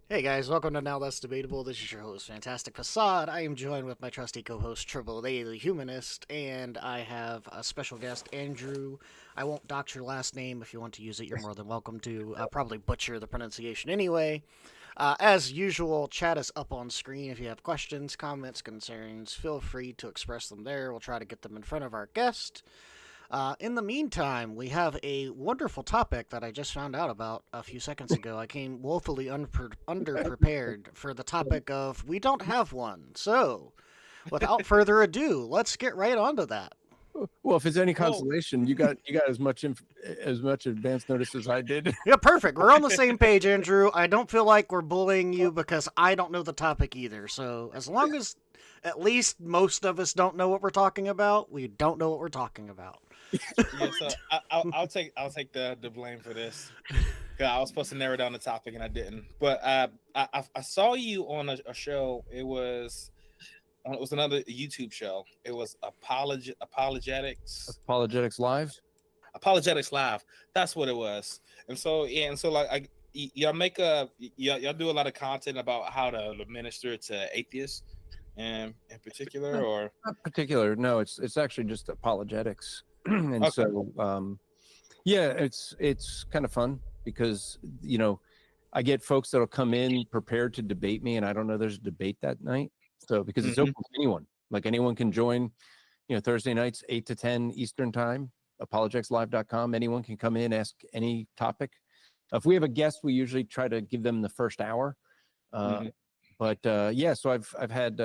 Hey guys, welcome to Now That's Debatable. This is your host, Fantastic Facade. I am joined with my trusty co-host, Triple A, the Humanist, and I have a special guest, Andrew. I won't dox your last name. If you want to use it, you're more than welcome to. I'll probably butcher the pronunciation anyway. As usual, chat is up on screen. If you have questions, comments, concerns, feel free to express them there. We'll try to get them in front of our guest. In the meantime, we have a wonderful topic that I just found out about a few seconds ago. I came woefully underprepared for the topic of we don't have one. So, without further ado, let's get right onto that. Well, if it's any Well, consolation, you got as much as much advance notice as I did. Yeah, perfect. We're on the same page, Andrew. I don't feel like we're bullying you because I don't know the topic either. So, as long as at least most of us don't know what we're talking about, we don't know what we're talking about. yeah, so I'll take the blame for this. 'Cause I was supposed to narrow down the topic and I didn't. But I saw you on a show. It was another YouTube show. It was Apologetics Live. Apologetics Live. That's what it was. And so like y'all do a lot of content about how to minister to atheists, and in particular, or Not particular. No, it's actually just apologetics. And okay. so yeah, it's kind of fun because I get folks that'll come in prepared to debate me, and I don't know there's a debate that night. So because it's open to anyone, like anyone can join. Thursday nights 8 to 10 Eastern time. Apologeticslive.com. Anyone can come in, ask any topic. If we have a guest, we usually try to give them the first hour. But yeah, so I've had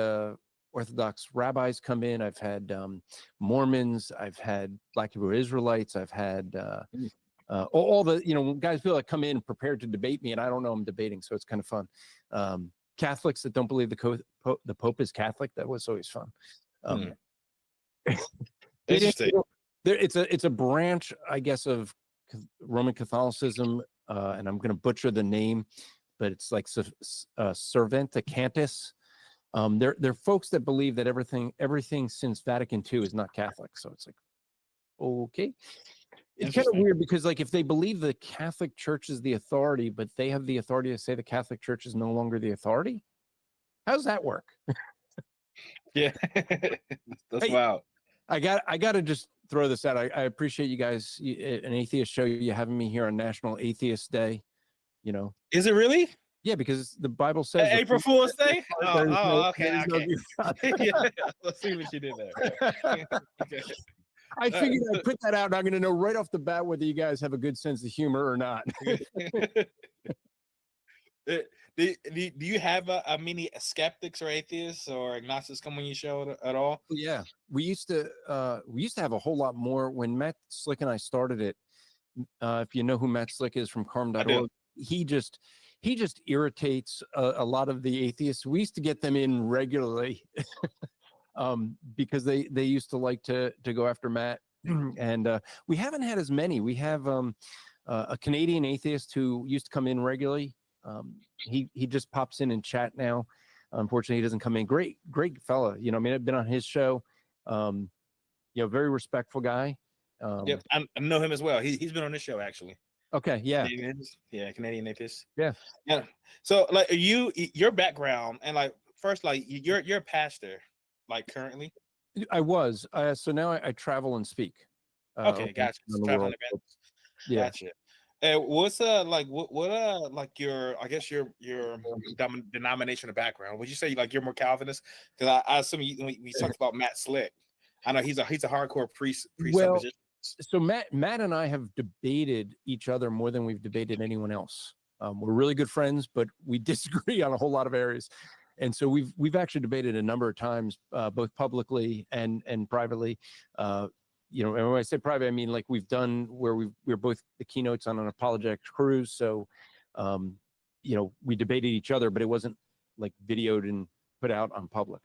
Orthodox rabbis come in. I've had Mormons. I've had Black Hebrew Israelites. I've had all the guys feel like come in prepared to debate me, and I don't know I'm debating, so it's kind of fun. Catholics that don't believe the Pope is Catholic, that was always fun. Interesting. It's a branch, I guess, of Roman Catholicism, and I'm going to butcher the name, but it's like Serventa Cantus. They're folks that believe that everything since Vatican II is not Catholic. So it's like, okay. It's kind of weird because, like, if they believe the Catholic Church is the authority, but they have the authority to say the Catholic Church is no longer the authority, how does that work? Yeah, that's wild. I got to just throw this out. I appreciate you guys, an atheist show, you having me here on National Atheist Day. Is it really? Yeah, because the Bible says April Fool's Day. Okay. Yeah, let's see what you did there. Okay. I figured I'd put that out, and I'm going to know right off the bat whether you guys have a good sense of humor or not. Do you have many skeptics or atheists or agnostics come on your show at all? Yeah, we used to have a whole lot more when Matt Slick and I started it. If you know who Matt Slick is from Carm.org, he just irritates a lot of the atheists. We used to get them in regularly. Because they used to like to go after Matt, and we haven't had as many. We have a Canadian atheist who used to come in regularly. He just pops in and chat now. Unfortunately, he doesn't come in. Great fella. I've been on his show. Very respectful guy. Yep, I know him as well. He's been on this show actually. Okay, yeah, Canadian atheist. Yeah. So, like, your background and, like, first, like, you're a pastor. Like, currently? I was. So now I travel and speak. Okay, gotcha. Yeah. Gotcha. What's like like your, I guess, your denomination of background? Would you say like you're more Calvinist? Because I assume we talked about Matt Slick. I know he's a hardcore presupposition. So Matt and I have debated each other more than we've debated anyone else. We're really good friends, but we disagree on a whole lot of areas. And so we've actually debated a number of times, both publicly and privately. And when I say private, I mean like we've done where we're both the keynotes on an apologetics cruise. So, we debated each other, but it wasn't like videoed and put out on public.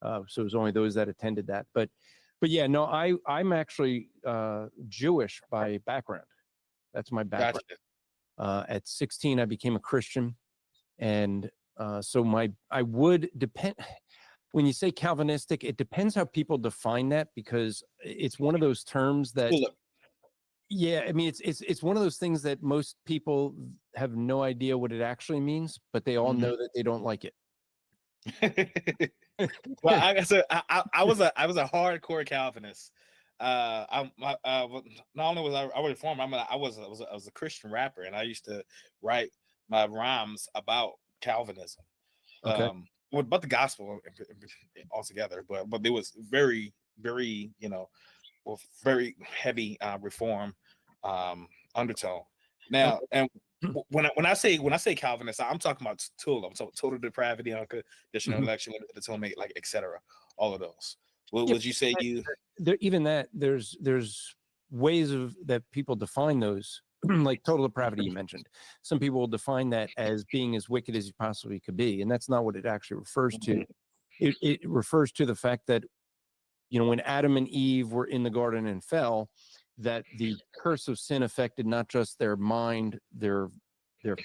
So it was only those that attended that. But yeah, no, I'm actually Jewish by background. That's my background. Gotcha. At 16, I became a Christian, and so I would depend. When you say Calvinistic, it depends how people define that, because it's one of those terms that Yeah, I mean it's one of those things that most people have no idea what it actually means, but they all know that they don't like it. Well, I guess I was a hardcore Calvinist. Not only was I reformed, I was a Christian rapper, and I used to write my rhymes about Calvinism, Okay. about the gospel altogether. But it was very with very heavy reform undertone. Now, and when I say Calvinist, I'm talking about total. I'm talking total depravity, unconditional election, atonement, like etc. All of those. Would you say you? Even that there's ways of that people define those, like total depravity you mentioned. Some people will define that as being as wicked as you possibly could be, and that's not what it actually refers to. It refers to the fact that, when Adam and Eve were in the garden and fell, that the curse of sin affected not just their mind, their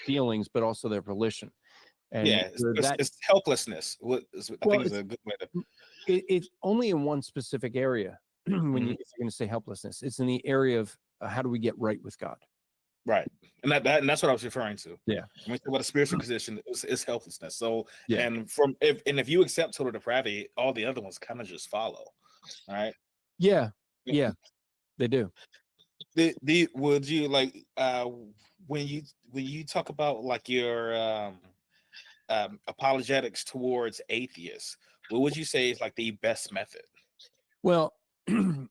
feelings, but also their volition. And Yeah, it's helplessness. I think is a good way to. It's only in one specific area. When you're going to say helplessness, it's in the area of how do we get right with God. Right, and that's what I was referring to. Yeah, when what a spiritual condition is helplessness. So, yeah. and if you accept total depravity, all the other ones kind of just follow. All right. Yeah, they do. Would you like when you talk about like your apologetics towards atheists, what would you say is like the best method? Well, I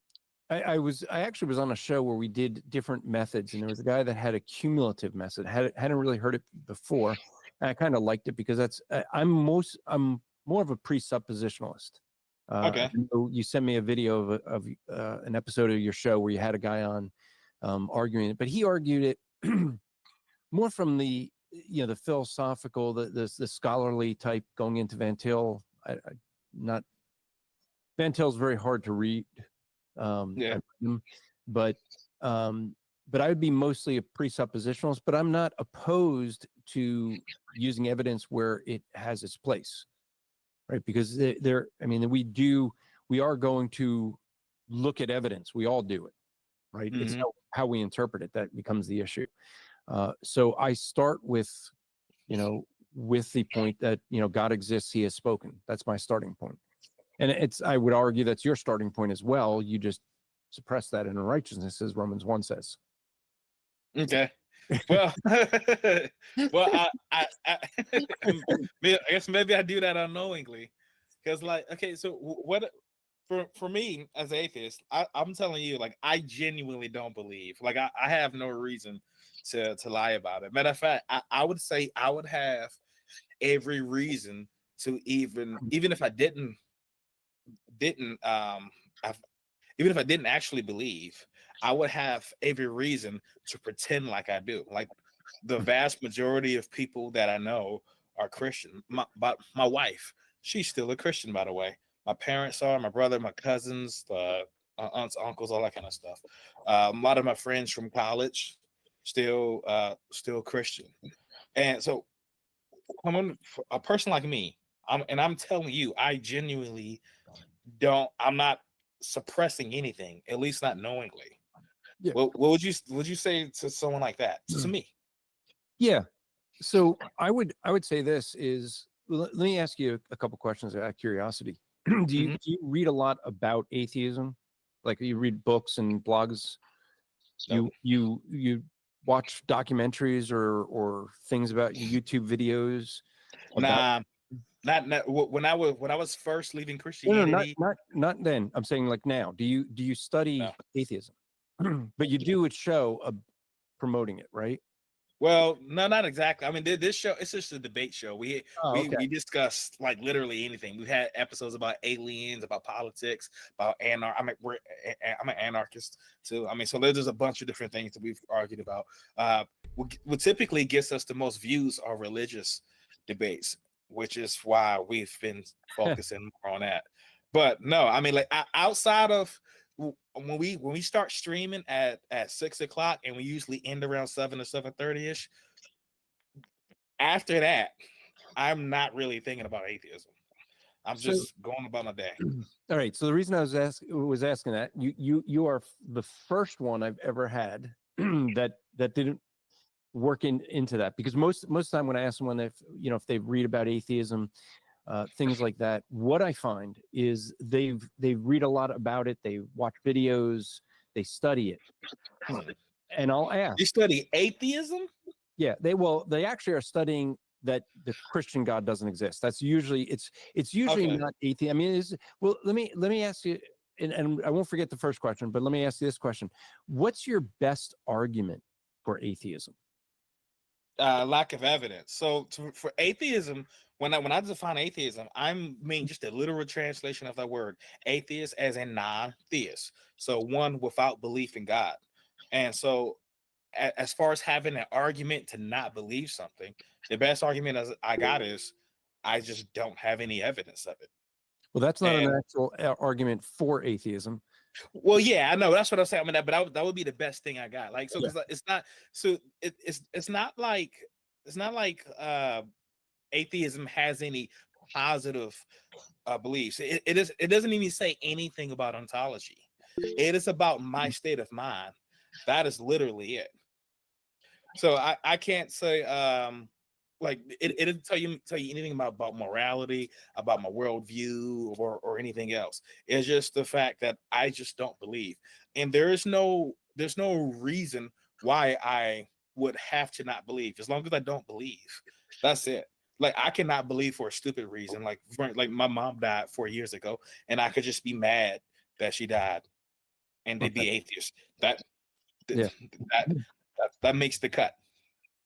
actually was on a show where we did different methods, and there was a guy that had a cumulative method. Hadn't really heard it before, and I kind of liked it because I'm more of a presuppositionalist. Okay. You sent me a video of an episode of your show where you had a guy on arguing it, but he argued it more from the the philosophical, the scholarly type, going into Van Til. Van Til's very hard to read. Yeah. But I would be mostly a presuppositionalist, but I'm not opposed to using evidence where it has its place, right? Because we are going to look at evidence. We all do it, right? It's how we interpret it that becomes the issue. So I start with the point that God exists, He has spoken. That's my starting point. And I would argue that's your starting point as well. You just suppress that in righteousness, as Romans 1 says. Okay. Well, I guess maybe I do that unknowingly, because okay, so what for me as an atheist, I'm telling you, like, I genuinely don't believe. Like, I have no reason to lie about it. Matter of fact, I would say I would have every reason to even if I didn't even if I didn't actually believe, I would have every reason to pretend like I do. Like, the vast majority of people that I know are Christian. But my wife, she's still a Christian, by the way. My parents are, my brother, my cousins, aunts, uncles, all that kind of stuff. A lot of my friends from college, still Christian. And so, a person like me, I'm telling you, I genuinely I'm not suppressing anything, at least not knowingly. Yeah. What would you say to someone like that? To me? Yeah. So I would say this is, let me ask you a couple questions out of curiosity. Do you read a lot about atheism? Like, you read books and blogs? No. You watch documentaries or things about YouTube videos? Not when I was first leaving Christianity. No, not then. I'm saying, like, now. Do you study atheism? But you do a show promoting it, right? Well, no, not exactly. I mean, this show, it's just a debate show. We discuss like literally anything. We've had episodes about aliens, about politics, about I'm an anarchist too. I mean, so there's a bunch of different things that we've argued about. What typically gets us the most views are religious debates, which is why we've been focusing more on that. But no, I mean, like, outside of when we start streaming at 6:00, and we usually end around 7 or 7:30 ish. After that, I'm not really thinking about atheism. I'm So, just going about my day. all right. So the reason I was asking that you are the first one I've ever had that didn't work into that, because most of the time when I ask someone if they read about atheism, things like that, what I find is they read a lot about it, they watch videos, they study it, and I'll ask. You study atheism? Yeah, they actually are studying that the Christian God doesn't exist. That's usually it's usually Okay. not atheism. I mean, well, let me ask you, and I won't forget the first question, but let me ask you this question: what's your best argument for atheism? Lack of evidence. So for atheism, when I define atheism, I mean just a literal translation of that word, atheist as in non-theist. So one without belief in God. And so as far as having an argument to not believe something, the best argument as I got is I just don't have any evidence of it. Well, that's not an And actual argument for atheism. well, yeah, I know that's what I'm saying. I mean, that would be the best thing I got. Like, so Yeah. because it's not so it's not like atheism has any positive beliefs. It doesn't even say anything about ontology. It is about my state of mind. That is literally it. So I can't say like it doesn't tell you anything about morality, about my worldview, or anything else. It's just the fact that I just don't believe, and there's no reason why I would have to not believe. As long as I don't believe, that's it. Like I cannot believe for a stupid reason. Like my mom died 4 years ago, and I could just be mad that she died, and they'd be atheist. That Yeah. that makes the cut.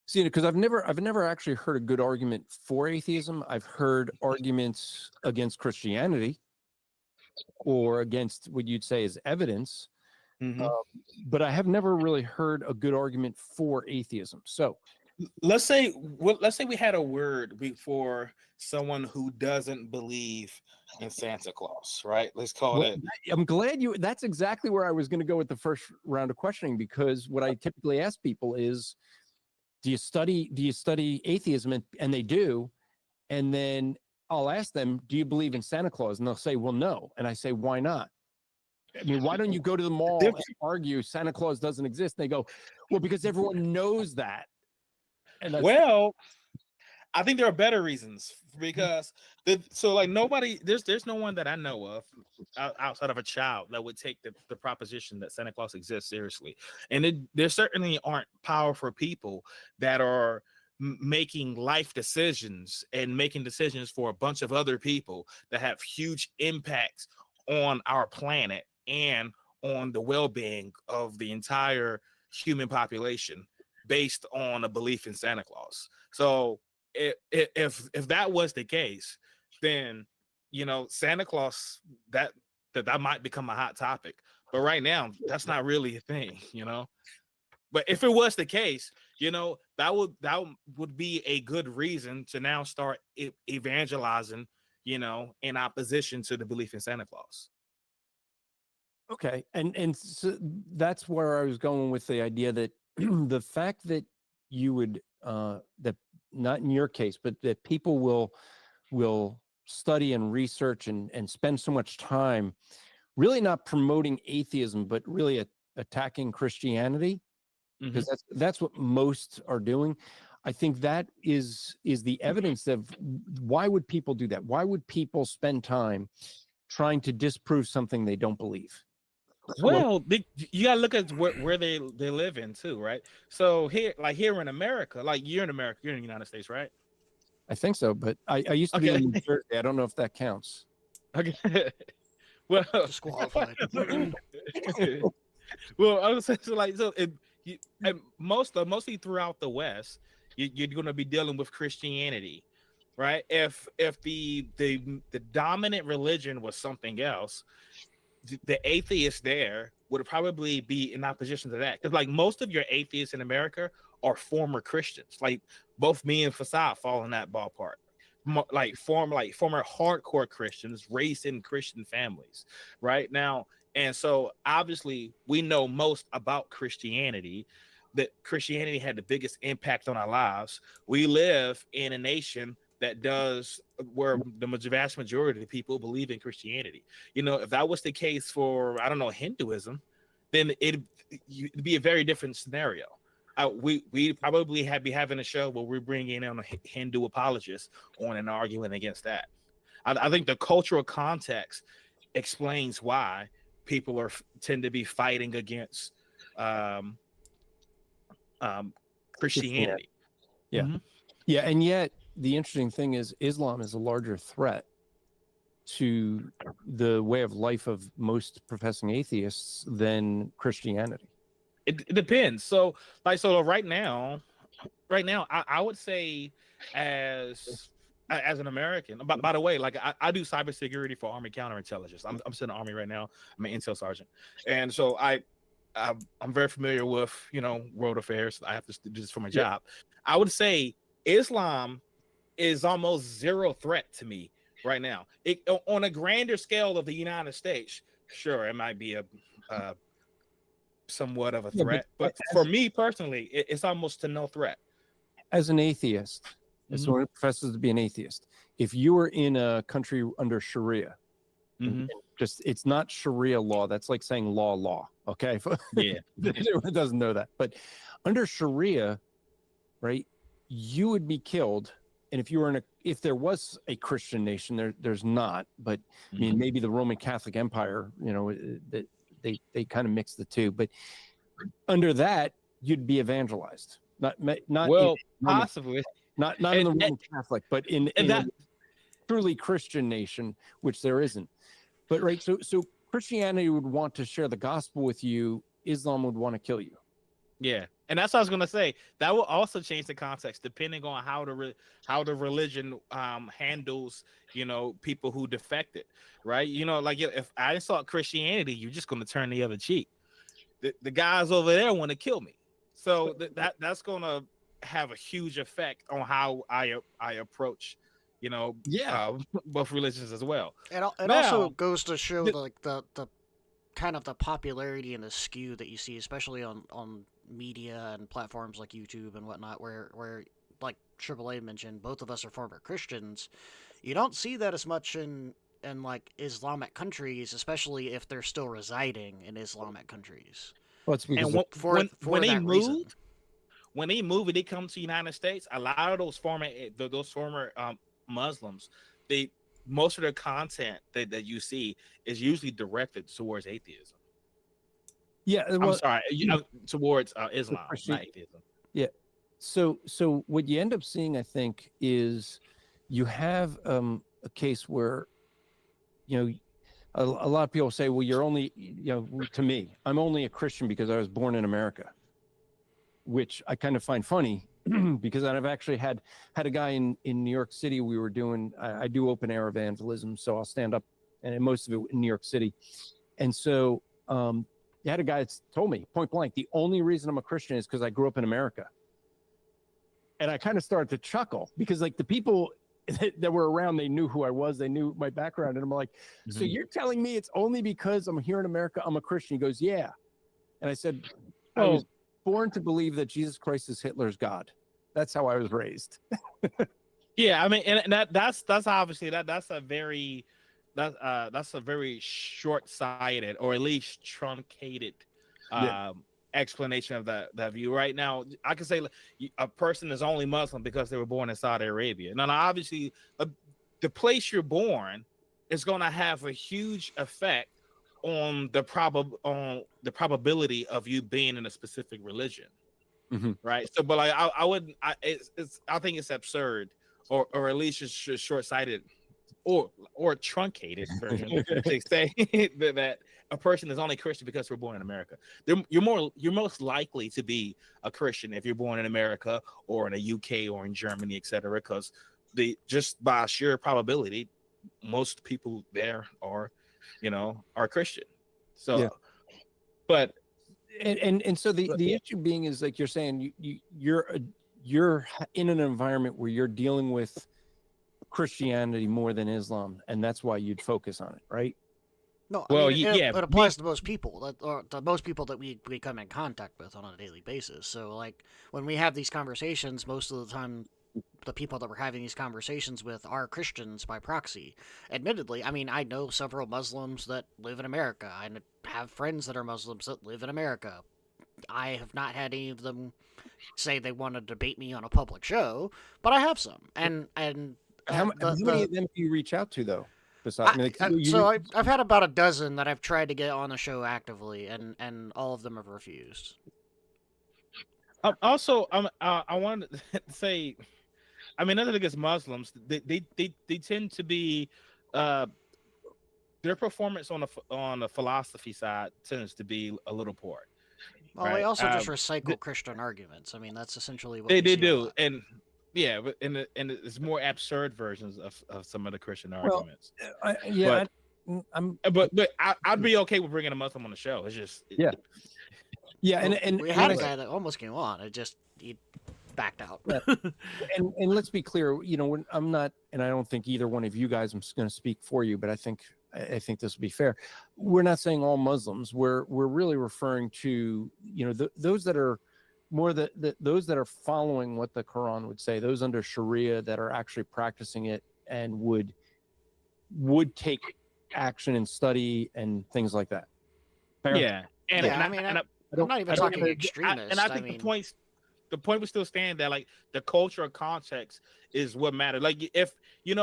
See, because I've never actually heard a good argument for atheism. I've heard arguments against Christianity or against what you'd say is evidence, but I have never really heard a good argument for atheism. So let's say we had a word for someone who doesn't believe in Santa Claus, right? Let's call it. I'm glad that's exactly where I was going to go with the first round of questioning, because what I typically ask people is, do you study atheism? And they do. And then I'll ask them, do you believe in Santa Claus? And they'll say, well, no. And I say, why not? I mean, why don't you go to the mall and argue Santa Claus doesn't exist? And they go, well, because everyone knows that. And well, I think there are better reasons, because nobody, there's no one that I know of outside of a child that would take the proposition that Santa Claus exists seriously. And there certainly aren't powerful people that are making life decisions and making decisions for a bunch of other people that have huge impacts on our planet and on the well-being of the entire human population based on a belief in Santa Claus. So if that was the case, then Santa Claus that might become a hot topic. But right now, that's not really a thing, But if it was the case, that would be a good reason to now start evangelizing, in opposition to the belief in Santa Claus. Okay, and so that's where I was going with the idea that the fact that you would that, not in your case, but that people will study and research and spend so much time really not promoting atheism, but really attacking Christianity, because that's what most are doing. I think that is the evidence of why would people do that? Why would people spend time trying to disprove something they don't believe? Well, you gotta look at where they live in too, right? So here in America, like you're in America, you're in the United States, right? I think so, but I used to be in New Jersey. I don't know if that counts. Okay. Well, disqualified. Well, I was saying, mostly throughout the West, you're going to be dealing with Christianity, right? If the dominant religion was something else, the atheists there would probably be in opposition to that, because like most of your atheists in America are former Christians. Like both me and Fasad fall in that ballpark. Like former hardcore Christians raised in Christian families, right? Now, and so obviously we know most about Christianity, that Christianity had the biggest impact on our lives. We live in a nation that does where the vast majority of the people believe in Christianity. You know, if that was the case for, I don't know, Hinduism, then it'd be a very different scenario. We probably be having a show where we're bringing in a Hindu apologist on and arguing against that. I think the cultural context explains why people tend to be fighting against Christianity. Yeah. Mhm. Yeah, and yet the interesting thing is Islam is a larger threat to the way of life of most professing atheists than Christianity. It depends. So right now, I would say as an American. By the way, like I do cybersecurity for Army counterintelligence. I'm still in the Army right now. I'm an intel sergeant, and so I'm very familiar with world affairs. I have to do this for my job. I would say Islam is almost zero threat to me right now. On a grander scale of the United States, sure, it might be a somewhat of a threat, but for me personally, it's almost to no threat. As an atheist, as someone who professes to be an atheist, if you were in a country under Sharia, and just it's not Sharia law. That's like saying law. Okay, yeah, everyone doesn't know that, but under Sharia, right, you would be killed. And if you were if there was a Christian nation, there's not, but I mean, maybe the Roman Catholic Empire, that they kind of mix the two, but under that, you'd be evangelized. Not possibly not in the Roman Catholic, but in a truly Christian nation, which there isn't. But right, so Christianity would want to share the gospel with you. Islam would want to kill you. Yeah, and that's what I was gonna say. That will also change the context depending on how the religion handles people who defected, right? Like if I insult Christianity, you're just gonna turn the other cheek. The guys over there want to kill me, so that's gonna have a huge effect on how I approach both religions as well. It also goes to show like the kind of the popularity and the skew that you see, especially on media and platforms like YouTube and whatnot, where like AAA mentioned, both of us are former Christians. You don't see that as much in like Islamic countries, especially if they're still residing in Islamic countries. Well, it's because when they moved, and they come to the United States, a lot of those former Muslims, most of their content that you see is usually directed towards atheism. Yeah, well, I'm sorry, towards Islam, not atheism. Yeah. So what you end up seeing, I think, is you have a case where, a lot of people say, well, you're only, to me, I'm only a Christian because I was born in America, which I kind of find funny because I've actually had a guy in New York City. We were doing, I do open air evangelism, so I'll stand up, and most of it in New York City. And so you had a guy that told me point blank, the only reason I'm a Christian is because I grew up in America. And I kind of started to chuckle because like the people that were around, they knew who I was, they knew my background. And I'm like, so you're telling me it's only because I'm here in America, I'm a Christian? He goes, yeah. And I said, I was born to believe that Jesus Christ is Hitler's God. That's how I was raised. Yeah, I mean, and that's obviously that's a very short-sighted or at least truncated explanation of that view. Right now, I can say a person is only Muslim because they were born in Saudi Arabia. Now, obviously, the place you're born is going to have a huge effect on the probability of you being in a specific religion, right? So, but like I think it's absurd, or at least just short-sighted, or truncated version to say that a person is only Christian because we're born in America. You're most likely to be a Christian if you're born in America or in the UK or in Germany, etc. Because just by sheer probability, most people there are Christian. So, but and so the issue being is like you're saying you're in an environment where you're dealing with Christianity more than Islam, and that's why you'd focus on it, right? No, well, it applies to most people, or to most people that we come in contact with on a daily basis. So, like when we have these conversations, most of the time the people that we're having these conversations with are Christians by proxy. Admittedly, I mean, I know several Muslims that live in America. I have friends that are Muslims that live in America. I have not had any of them say they want to debate me on a public show, but I have some. And How many of them do you reach out to though? Besides, I've had about a dozen that I've tried to get on the show actively, and all of them have refused. Also, I wanted to say, I mean, nothing against Muslims. They tend to be, their performance on the philosophy side tends to be a little poor. Well, right? they also just recycle Christian arguments. I mean, that's essentially what they do, and yeah, but and it's more absurd versions of some of the Christian arguments. But I'd be okay with bringing a Muslim on the show. It's just and we had a guy that almost came on. He backed out. and let's be clear, I'm not, and I don't think either one of you guys, I'm going to speak for you, but I think this will be fair. We're not saying all Muslims. We're really referring to those that are more those that are following what the Quran would say, those under Sharia that are actually practicing it and would take action and study and things like that. Fair? Yeah, I'm not even talking extremists. And I think the point was still standing that like the cultural context is what mattered. Like if we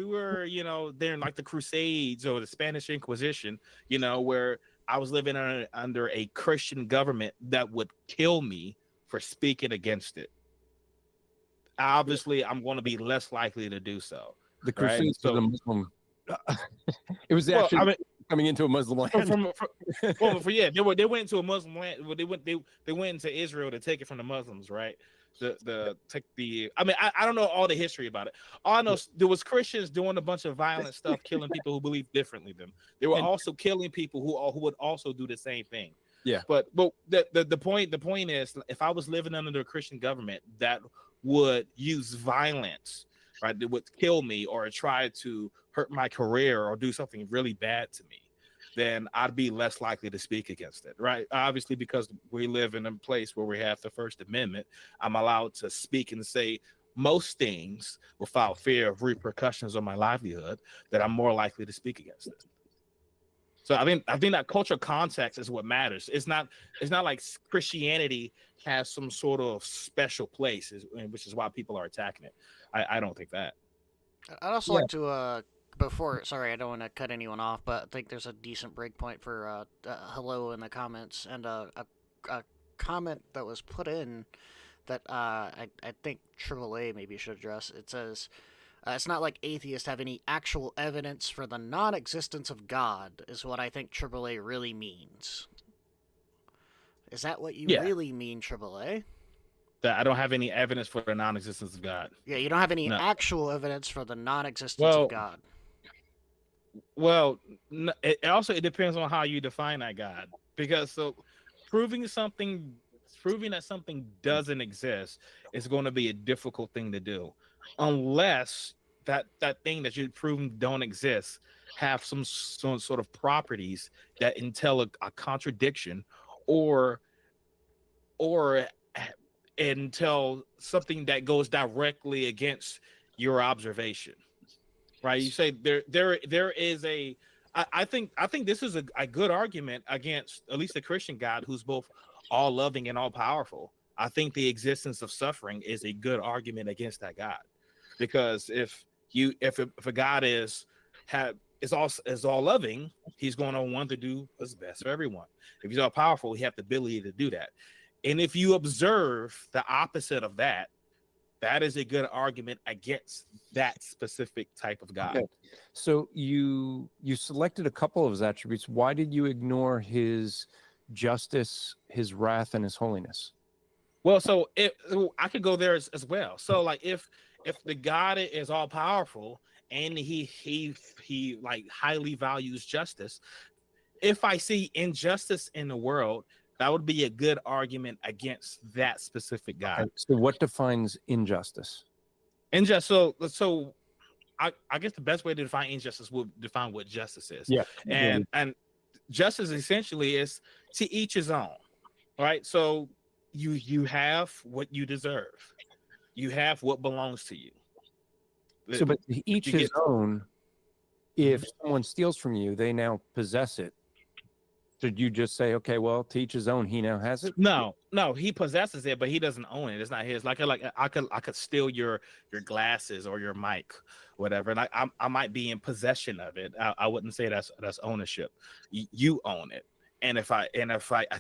were there in like the Crusades or the Spanish Inquisition, where I was living under a Christian government that would kill me for speaking against it, obviously I'm going to be less likely to do so. The Crusades were the Muslim. It was actually coming into a Muslim land. They went into a Muslim land. They went into Israel to take it from the Muslims, right? I don't know all the history about it. All I know there was Christians doing a bunch of violent stuff, killing people who believe differently than them. They were also killing people who would also do the same thing. Yeah. But the point is, if I was living under a Christian government that would use violence, right, that would kill me or try to hurt my career or do something really bad to me, then I'd be less likely to speak against it, right? Obviously, because we live in a place where we have the First Amendment, I'm allowed to speak and say most things without fear of repercussions on my livelihood, that I'm more likely to speak against it. So I think that cultural context is what matters. It's not like Christianity has some sort of special place, which is why people are attacking it. I don't think that. I'd also like to sorry, I don't want to cut anyone off, but I think there's a decent breakpoint for hello in the comments, and a comment that was put in that I think AAA maybe should address. It says, it's not like atheists have any actual evidence for the non-existence of God, is what I think AAA really means. Is that what you really mean, AAA? That I don't have any evidence for the non-existence of God. Yeah, you don't have any actual evidence for the non-existence of God. Well, it depends on how you define that God, because proving that something doesn't exist is going to be a difficult thing to do, unless that thing that you're proving don't exist have some sort of properties that entail a contradiction, or entail something that goes directly against your observation. Right, you say there is I think this is a good argument against at least the Christian God, who's both all loving and all powerful. I think the existence of suffering is a good argument against that God, because if a God is all loving, he's going to want to do what's best for everyone. If he's all powerful, he has the ability to do that. And if you observe the opposite of that, that is a good argument against that specific type of God. Okay. So you selected a couple of his attributes. Why did you ignore his justice, his wrath, and his holiness? Well, so I could go there as well. So like if the God is all powerful and he like highly values justice, if I see injustice in the world, that would be a good argument against that specific God. Okay. So what defines injustice? So I guess the best way to define injustice would define what justice is. Yeah. And justice essentially is to each his own. Right. So you have what you deserve. you have what belongs to you. So, but each you his get- own. If someone steals from you, they now possess it. Should you just say, okay, well, to each his own, he now has it? No, he possesses it, but he doesn't own it. It's not his. Like I could steal your glasses or your mic, whatever, and I might be in possession of it. I wouldn't say that's ownership. You own it, and if I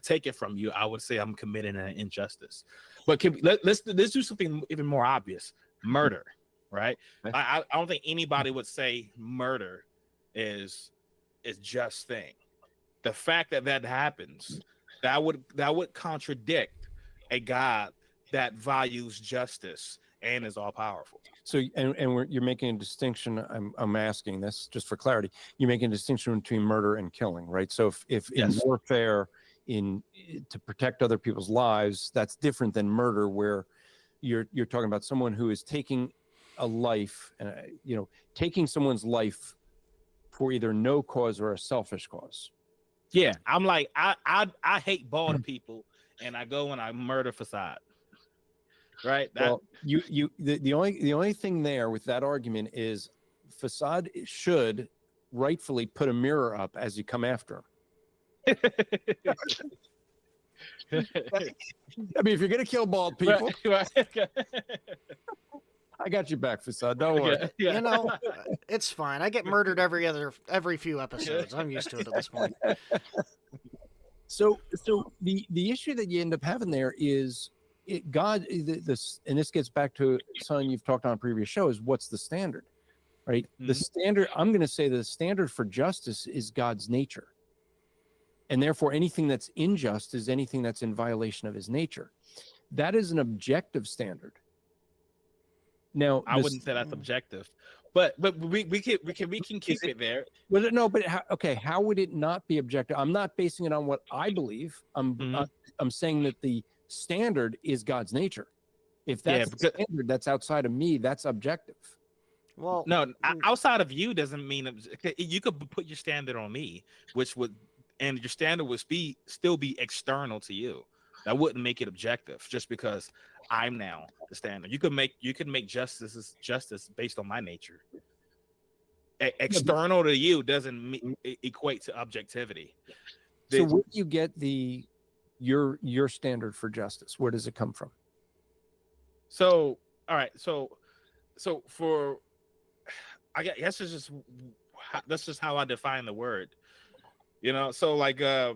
take it from you, I would say I'm committing an injustice. But let's do something even more obvious: murder, right? Okay. I don't think anybody would say murder is just thing. The fact that happens, that would contradict a God that values justice and is all powerful. So, you're making a distinction. I'm asking this just for clarity. You're making a distinction between murder and killing, right? So, if in Yes. warfare, to protect other people's lives, that's different than murder, where you're talking about someone who is taking a life, taking someone's life for either no cause or a selfish cause. Yeah, I'm like I hate bald people, and I go and I murder Facade. Right. Well, the only thing there with that argument is Facade should rightfully put a mirror up as you come after him. I mean, if you're gonna kill bald people, right. I got you back, Facade. Don't worry. Yeah. You know, it's fine. I get murdered every few episodes. I'm used to it at this point. So the issue that you end up having there is God. This and this gets back to something you've talked on a previous show: is what's the standard, right? Mm-hmm. The standard. I'm going to say the standard for justice is God's nature, and therefore anything that's unjust is anything that's in violation of His nature. That is an objective standard. Now, I wouldn't say that's objective, but we can keep it there. Well, no, but how would it not be objective? I'm not basing it on what I believe. I'm saying that the standard is God's nature. If that's the standard that's outside of me, that's objective. Well, no, outside of you doesn't mean you could put your standard on me, and your standard would still be external to you. That wouldn't make it objective just because I'm now the standard. You could make justice based on my nature. External to you doesn't equate to objectivity. So where do you get your standard for justice? Where does it come from? So all right, so for I guess that's just how I define the word. So like I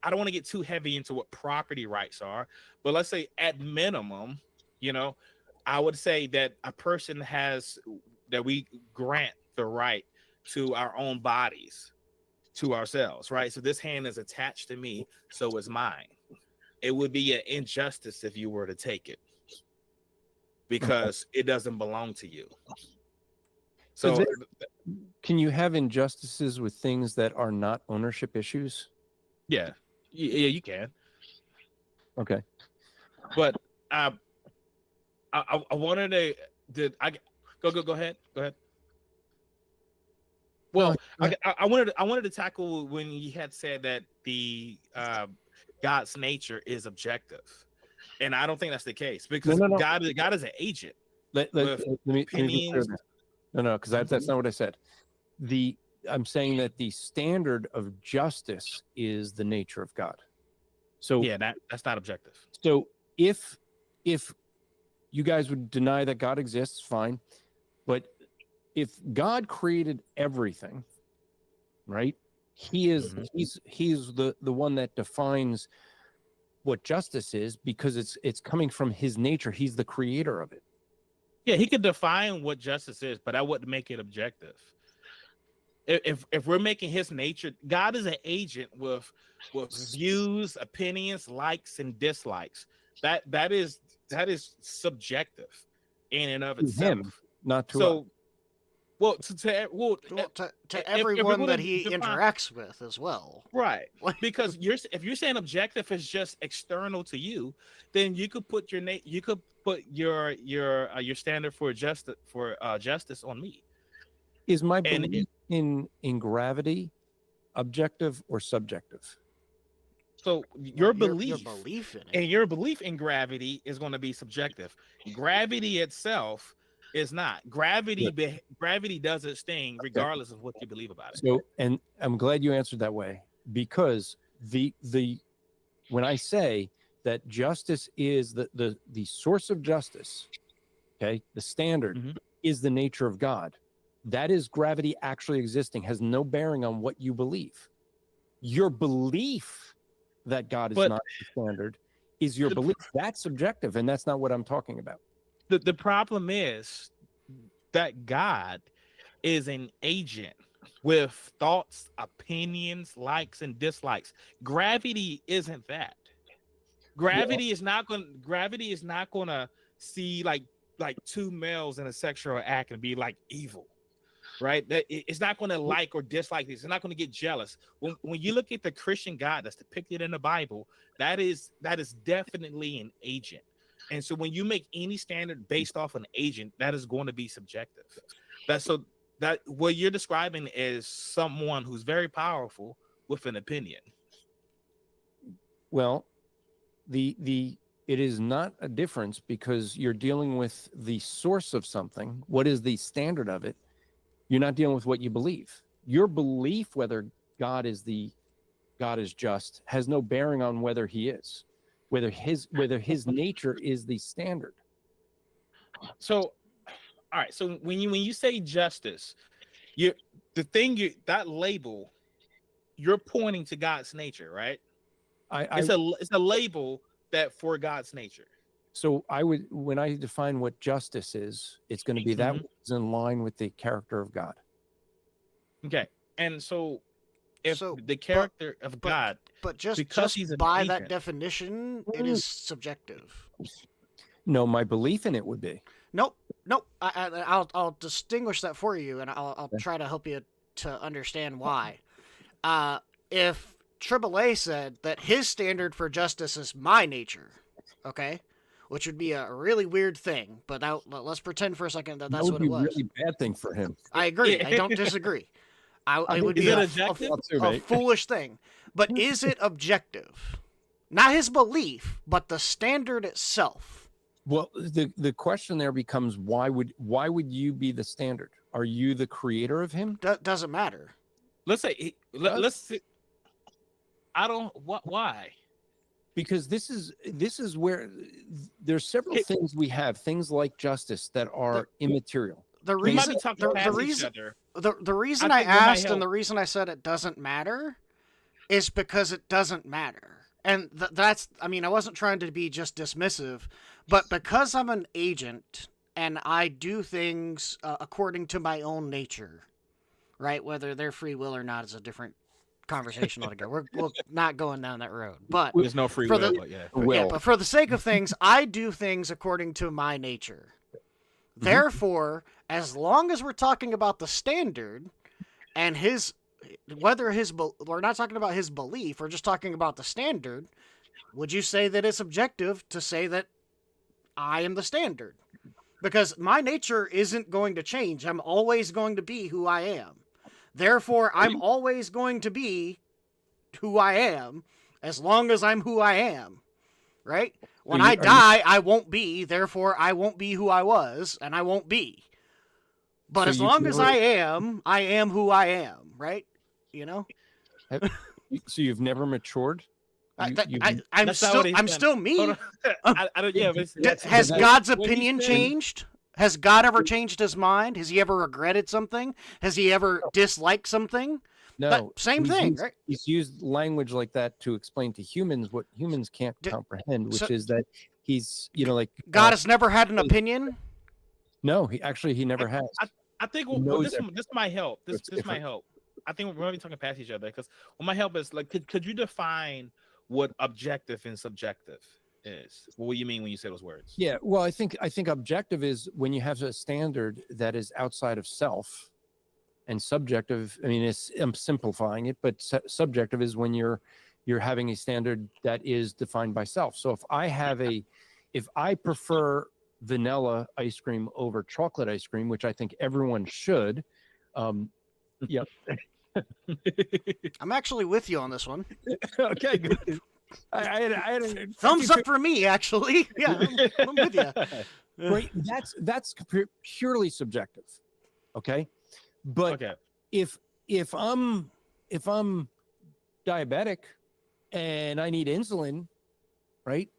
don't want to get too heavy into what property rights are, but let's say at minimum, I would say that a person that we grant the right to our own bodies, to ourselves, right? So this hand is attached to me, so it's mine. It would be an injustice if you were to take it because it doesn't belong to you. So can you have injustices with things that are not ownership issues? Yeah, you can. Okay, but I wanted to. Go ahead. Well, I wanted to tackle when you had said that the God's nature is objective, and I don't think that's the case because no. God is an agent. Let me be clear there. No, because that's not what I said. I'm saying that the standard of justice is the nature of God. So yeah, that's not objective. So if you guys would deny that God exists, fine. But if God created everything, right? He is he's the one that defines what justice is because it's coming from His nature. He's the creator of it. Yeah, He could define what justice is, but that wouldn't make it objective. If we're making His nature, God is an agent with views, opinions, likes, and dislikes. That is subjective in and of itself. Him, not to us. to everyone that He interacts with as well. Right. Because if you're saying objective is just external to you, then you could put your standard for justice on me. Is my belief in gravity objective or subjective? So your Your belief in it. and your belief in gravity is going to be subjective. Gravity itself is not. Gravity does its thing regardless of what you believe about it. So, and I'm glad you answered that way, because the when I say that justice is the source of justice, okay, the standard is the nature of God. That is gravity actually existing, has no bearing on what you believe. Your belief that God is not the standard is your belief. That's subjective, and that's not what I'm talking about. The problem is that God is an agent with thoughts, opinions, likes, and dislikes. Gravity isn't that. Gravity is not going to see like two males in a sexual act and be like evil. Right? That it's not going to like or dislike this. It's not going to get jealous. When you look at the Christian God that's depicted in the Bible, that is definitely an agent. And so when you make any standard based off an agent, that is going to be subjective. That what you're describing is someone who's very powerful with an opinion. Well, it is not a difference, because you're dealing with the source of something. What is the standard of it? You're not dealing with what you believe. Your belief whether God is just has no bearing on whether he is, whether his nature is the standard. So, all right. So when you say justice, that label, you're pointing to God's nature, right? It's a label that for God's nature. So when I define what justice is, it's going to be that which is in line with the character of God. Okay. And so if the character of God, but just he's by agent, that definition, it is subjective. No, my belief in it would be. Nope. I'll distinguish that for you, and I'll try to help you to understand why. If AAA said that his standard for justice is my nature, okay, which would be a really weird thing, but let's pretend for a second that that's what it was. That would be a really bad thing for him. I agree. I don't disagree. It would be a foolish thing. But is it objective? Not his belief, but the standard itself. Well, the question there becomes, why would you be the standard? Are you the creator of him? Doesn't matter. Let's say why? Because this is where there's several things we have, things like justice that are immaterial. The reason I asked and the reason I said it doesn't matter is because it doesn't matter. And I wasn't trying to be just dismissive, but because I'm an agent and I do things according to my own nature, right? Whether they're free will or not is a different conversation altogether. We're not going down that road. But there's no free will, but yeah. But for the sake of things, I do things according to my nature. Therefore, as long as we're talking about the standard and we're not talking about his belief, we're just talking about the standard, would you say that it's objective to say that I am the standard? Because my nature isn't going to change. I'm always going to be who I am. Therefore, I'm always going to be who I am as long as I'm who I am, right? When I die, I won't be. Therefore, I won't be who I was, and I won't be. But as long as I am who I am, right? You know? So you've never matured? I'm still me. I don't. Yeah. Has God's opinion changed? Has God ever changed his mind? Has he ever regretted something? Has he ever disliked something? No. Same thing, right? He's used language like that to explain to humans what humans can't comprehend, which is that he's, like... God has never had an opinion? No, he never has. I think this might help. This might help. I think we're already talking past each other, because what might help is, like, could you define what objective and subjective is? What do you mean when you say those words? Yeah, well, I think objective is when you have a standard that is outside of self, and subjective, I'm simplifying it, but subjective is when you're having a standard that is defined by self. So if I prefer vanilla ice cream over chocolate ice cream, which I think everyone should, yeah. I'm actually with you on this one. Okay, good. I had a Thumbs up for me, actually. Yeah, I'm with you. Right, that's purely subjective. Okay, but Okay. if I'm diabetic and I need insulin, right?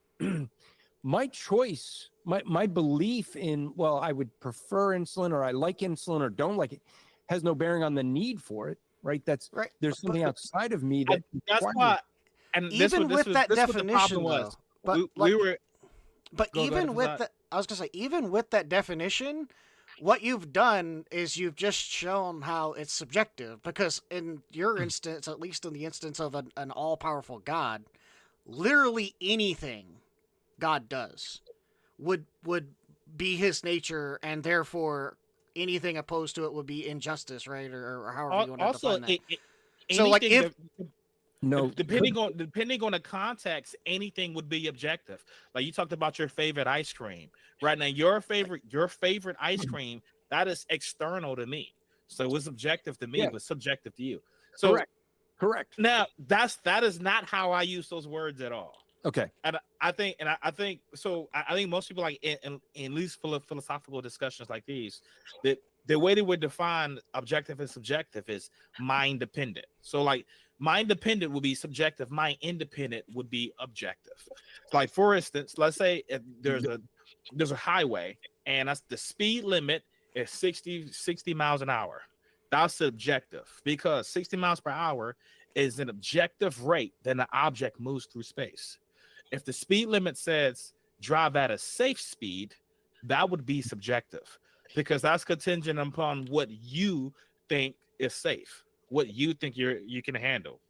My choice, my belief in, well, I would prefer insulin or I like insulin or don't like it, has no bearing on the need for it, right? Right. There's something But outside of me that That's requires why, and even with that this what the problem definition, though, was. but We like, were but go ahead, even with Fasad. that, I was gonna say, even with that definition, what you've done is you've just shown how it's subjective. Because in your instance, at least in the instance of an all-powerful God, literally anything God does would be His nature, and therefore anything opposed to it would be injustice, right? Or however you want to Also, define that. it, So, like, anything if that no. depending on the context, anything would be objective. Like you talked about your favorite ice cream. Right now, your favorite ice cream, that is external to me. So it's objective to me, Yeah. but subjective to you. So Correct. now that is not how I use those words at all. Okay. And I think so. I think most people, like in least philosophical discussions like these, that the way they would define objective and subjective is mind dependent. So like mind dependent would be subjective, mind independent would be objective. Like for instance, let's say if there's a highway and that's the speed limit is 60 miles an hour. That's subjective because 60 miles per hour is an objective rate, then the object moves through space. If the speed limit says drive at a safe speed, that would be subjective because that's contingent upon what you think is safe, what you think you can handle,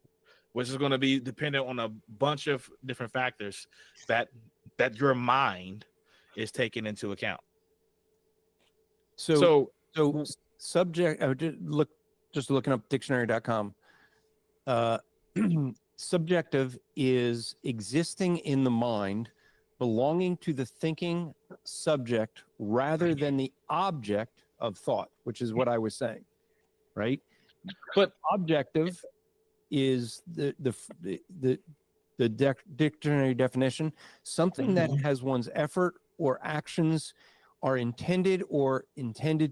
which is going to be dependent on a bunch of different factors that your mind is taking into account. So subject. I would just looking up dictionary.com. Subjective is existing in the mind, belonging to the thinking subject rather than the object of thought, which is what I was saying, right? But objective is the dictionary definition, something that has one's effort or actions are intended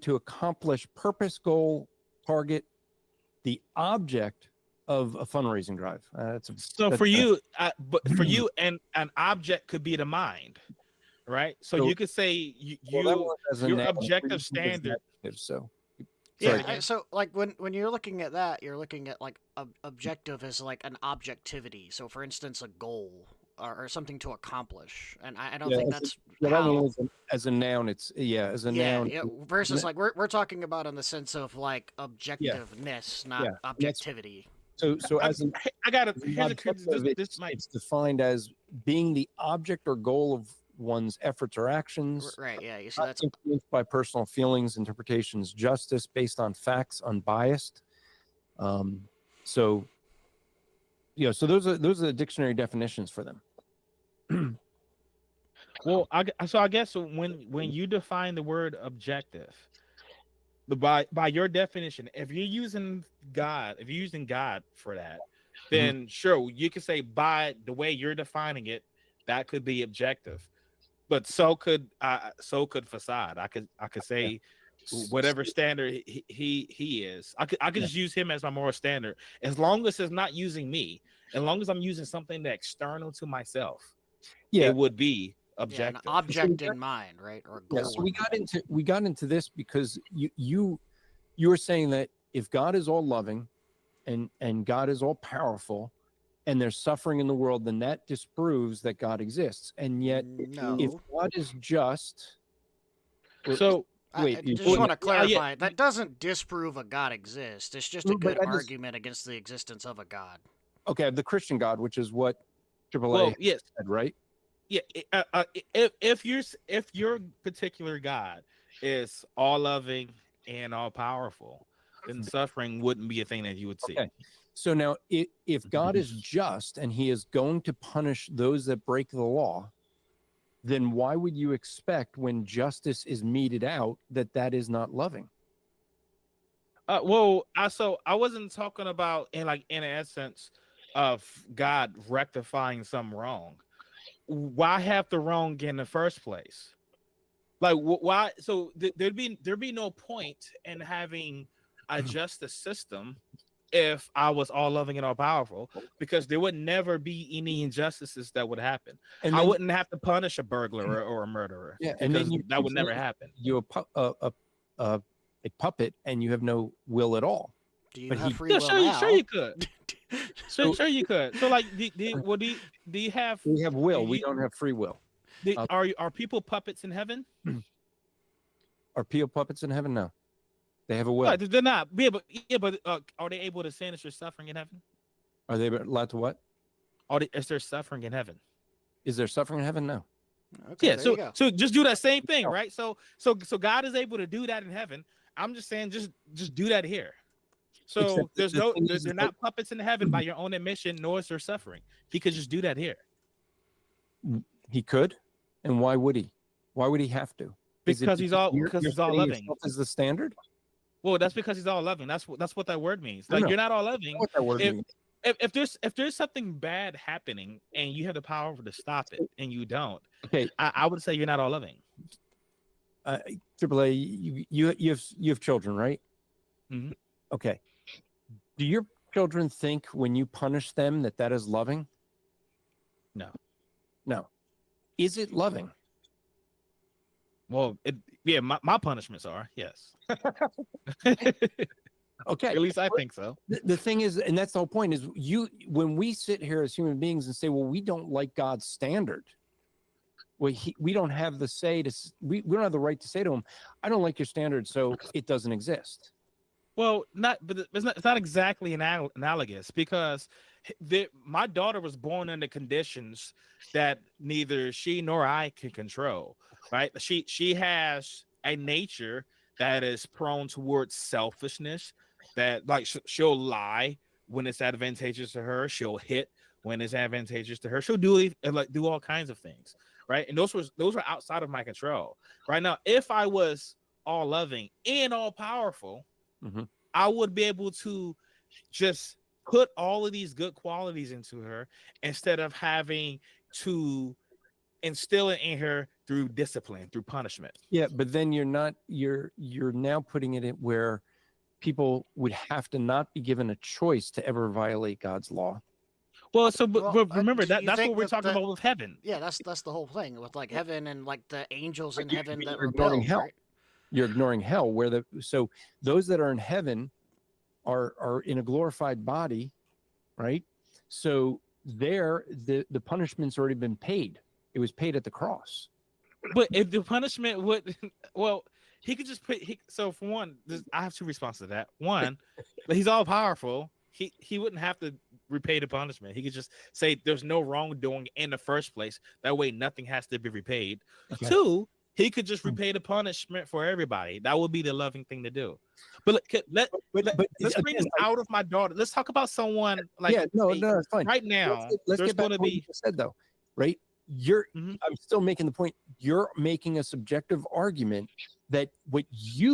to accomplish purpose, goal, target, the object of a fundraising drive. For you, an object could be the mind, right? So you could say your objective standard. So yeah, so like when you're looking at that, you're looking at like objective as like an objectivity. So for instance, a goal or something to accomplish, and I don't think that's how. As a noun, it's as a noun. Yeah, versus like we're talking about in the sense of like objectiveness, not objectivity. So as I got it. It's defined as being the object or goal of one's efforts or actions. Right. Yeah. You see, that's influenced by personal feelings, interpretations, justice based on facts, unbiased. So those are the dictionary definitions for them. Well, I guess when you define the word objective, by your definition, if you're using God for that, then sure, you could say by the way you're defining it, that could be objective. But so could Fasad. I could say whatever standard he is. I could just use him as my moral standard as long as it's not using me. As long as I'm using something that's external to myself, it would be objective. An object in mind, right? Or a goal. So we got into this because you were saying that if God is all loving and God is all powerful and there's suffering in the world, then that disproves that God exists. And yet if God is just, so I just want to clarify, that doesn't disprove a God exists. It's just a good argument against the existence of a God. Okay, the Christian God, which is what AAA said, right? Yeah, if your particular God is all loving and all powerful, then suffering wouldn't be a thing that you would see. Okay. So now, if God is just and He is going to punish those that break the law, then why would you expect when justice is meted out that is not loving? I wasn't talking about in essence of God rectifying some wrong, why have the wrong in the first place? Like why? So there'd be no point in having a justice system if I was all loving and all powerful, because there would never be any injustices that would happen. And I then, wouldn't have to punish a burglar or a murderer, yeah, because and then that would never happen. You a puppet, and you have no will at all. Do you But have he- free will Sure, now? sure you could. So Sure you could. So like, do you have? we have will. do We you- don't have free will. Are people puppets in heaven? Are people puppets in heaven? No, they have a will. No, they're not. Yeah, but are they able to sin if there's suffering in heaven? Are they allowed to what? Is there suffering in heaven? Is there suffering in heaven? No. Okay, Yeah. there you go. So just do that same thing, No. right? So God is able to do that in heaven. I'm just saying, just do that here. So Except there's the no, thing is they're that- not puppets in heaven by your own admission, nor is there suffering. He could just do that here He could, and why would he? Why would he have to? Is it because he's all you're he's all setting loving. yourself as the standard? Well, that's because he's all loving. That's what that word means. I Like know. you're not all I loving. know what that word If- means. If there's something bad happening and you have the power to stop it and you don't, Okay, I would say you're not all loving. AAA, you have children, right? Mhm. Okay. Do your children think when you punish them that is loving? No. No. Is it loving? Well, yeah, my punishments are, yes. Okay. At least I think so. The thing is, and that's the whole point, is when we sit here as human beings and say, well, we don't like God's standard. Well, we don't have the say to, we don't have the right to say to him, I don't like your standard, so it doesn't exist. Well, but it's not exactly analogous, because my daughter was born under conditions that neither she nor I can control. Right? She has a nature that is prone towards selfishness. That like she'll lie when it's advantageous to her. She'll hit when it's advantageous to her. She'll do all kinds of things. Right? And those were outside of my control. Right now, if I was all loving and all powerful, Mm-hmm. I would be able to just put all of these good qualities into her instead of having to instill it in her through discipline, through punishment. Yeah, but then you're now putting it in where people would have to not be given a choice to ever violate God's law. Well, but Well, remember do you that's think what we're that talking about with heaven. Yeah, that's the whole thing with like heaven and like the angels in But heaven that you're ignoring rebel. hell. Right? You're ignoring hell, so those that are in heaven are in a glorified body, right? So there, the punishment's already been paid. It was paid at the cross. But if the punishment would, well, he could just so for one, I have two responses to that. One, but he's all powerful. He wouldn't have to repay the punishment. He could just say there's no wrongdoing in the first place. That way, nothing has to be repaid. Okay. Two, he could just repay the punishment for everybody. That would be the loving thing to do. But let's bring this out of my daughter. Let's talk about someone like no, it's fine. right now. Let's there's get back going to to what you be just said, though, right? Mhm. I'm still making the point. You're making a subjective argument that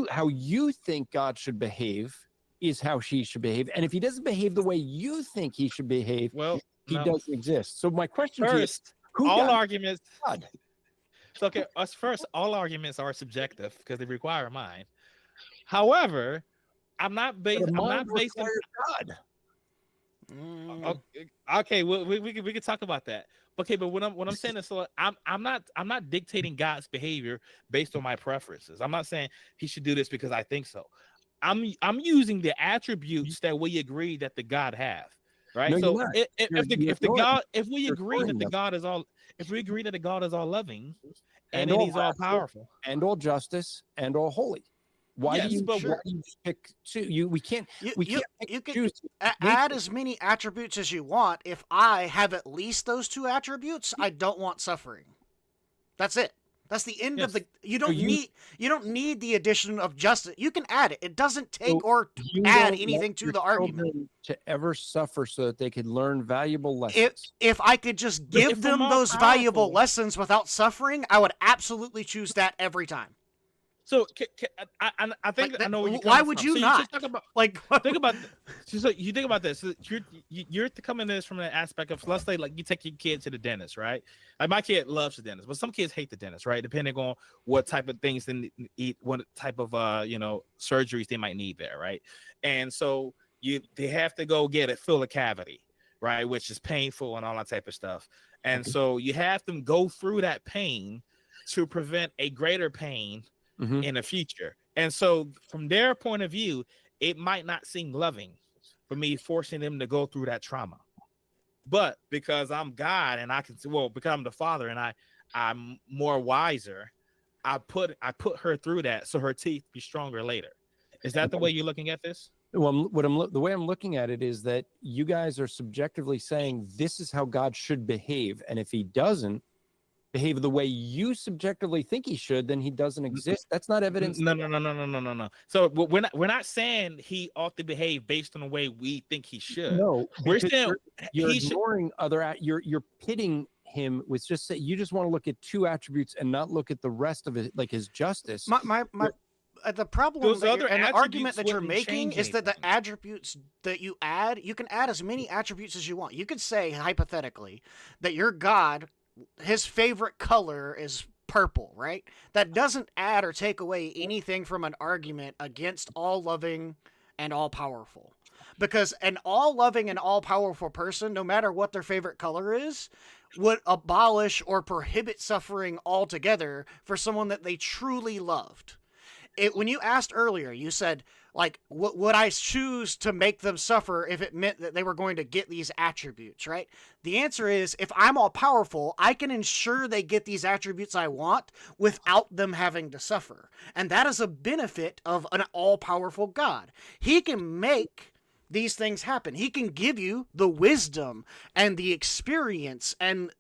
how you think God should behave is how she should behave, and if he doesn't behave the way you think he should behave, he no. doesn't exist. So my question to you is, First, who all got arguments. God? So okay, us first, all arguments are subjective because they require a mind. However, I'm not basing. God. Okay, well, we can talk about that. Okay, but what I'm saying is, so I'm not dictating God's behavior based on my preferences. I'm not saying he should do this because I think so. I'm using the attributes that we agree that the God have. Right. No, So you're not. if we agree that the God is all, if we agree that the God is all loving and then he's all powerful and all justice and all holy, why Yes, do you but pick two? We can't You can choose. add as many attributes as you want. If I have at least those two attributes, I don't want suffering. That's it. That's the end of Yes. the. You don't need the addition of justice. You can add it. It doesn't take or You add don't anything want to your the argument. children to ever suffer so that they could learn valuable lessons. If I could just But give if them I'm all those valuable powerful- lessons without suffering, I would absolutely choose that every time. So I think Like I know where you're why coming would from. you So not? just talk about Like, think about so you think about this. So you're coming at this from the aspect of, let's say, like, you take your kid to the dentist, right? Like, my kid loves the dentist, but some kids hate the dentist, right? Depending on what type of things they eat, what type of surgeries they might need there, right? And so they have to go fill a cavity, right, which is painful and all that type of stuff. And so you have them go through that pain to prevent a greater pain in the future. And so from their point of view, it might not seem loving for me forcing them to go through that trauma. But because I'm God and I can, because I'm the Father and I'm more wiser, I put her through that so her teeth be stronger later. Is that the way you're looking at this? Well, the way I'm looking at it is that you guys are subjectively saying this is how God should behave, and if he doesn't behave the way you subjectively think he should, then he doesn't exist. That's not evidence. No. So we're not saying he ought to behave based on the way we think he should. No, we're saying you're ignoring other. You're pitting him with you just want to look at two attributes and not look at the rest of it, like his justice. The problem Those that other and the argument attributes that you're wouldn't making change is that the anything. attributes that you can add as many attributes as you want. You could say, hypothetically, that your God, his favorite color is purple, right? That doesn't add or take away anything from an argument against all loving and all powerful. Because an all loving and all powerful person, no matter what their favorite color is, would abolish or prohibit suffering altogether for someone that they truly loved. When you asked earlier, you said, like, would I choose to make them suffer if it meant that they were going to get these attributes, right? The answer is, if I'm all powerful, I can ensure they get these attributes I want without them having to suffer. And that is a benefit of an all powerful God. He can make these things happen. He can give you the wisdom and the experience and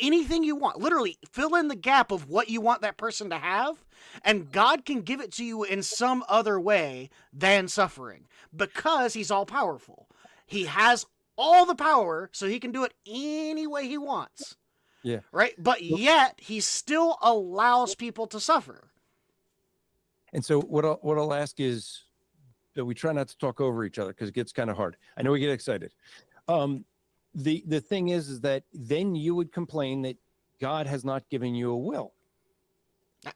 anything you want. Literally, fill in the gap of what you want that person to have, and God can give it to you in some other way than suffering, because he's all powerful. He has all the power, so he can do it any way he wants. Yeah. Right? But yet, he still allows people to suffer. And so what I'll ask is that we try not to talk over each other, because it gets kind of hard. I know we get excited. The thing is that then you would complain that God has not given you a will.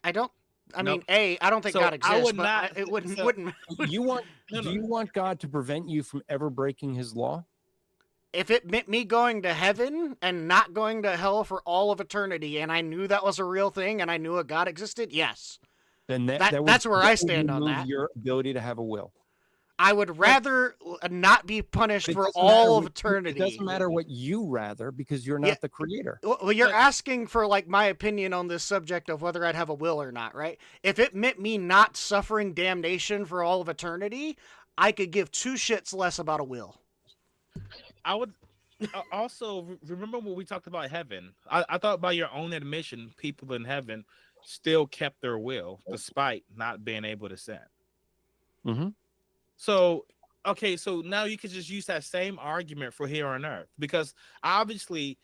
I don't. I Nope. mean, I don't think So God I exists, would but not- it wouldn't. so- wouldn't. Do you want No. God to prevent you from ever breaking his law? If it meant me going to heaven and not going to hell for all of eternity, and I knew that was a real thing, and I knew a God existed, yes. Then That's where I stand on remove that. your ability to have a will. I would rather not be punished But it for doesn't matter all of what eternity. It doesn't matter what you rather, because you're not Yeah. the creator. Well, you're But- asking for, like, my opinion on this subject of whether I'd have a will or not, right? If it meant me not suffering damnation for all of eternity, I could give two shits less about a will. I would also remember when we talked about heaven. I thought, by your own admission, people in heaven still kept their will despite not being able to sin. Mm-hmm. So, okay, so now you could just use that same argument for here on earth, because obviously,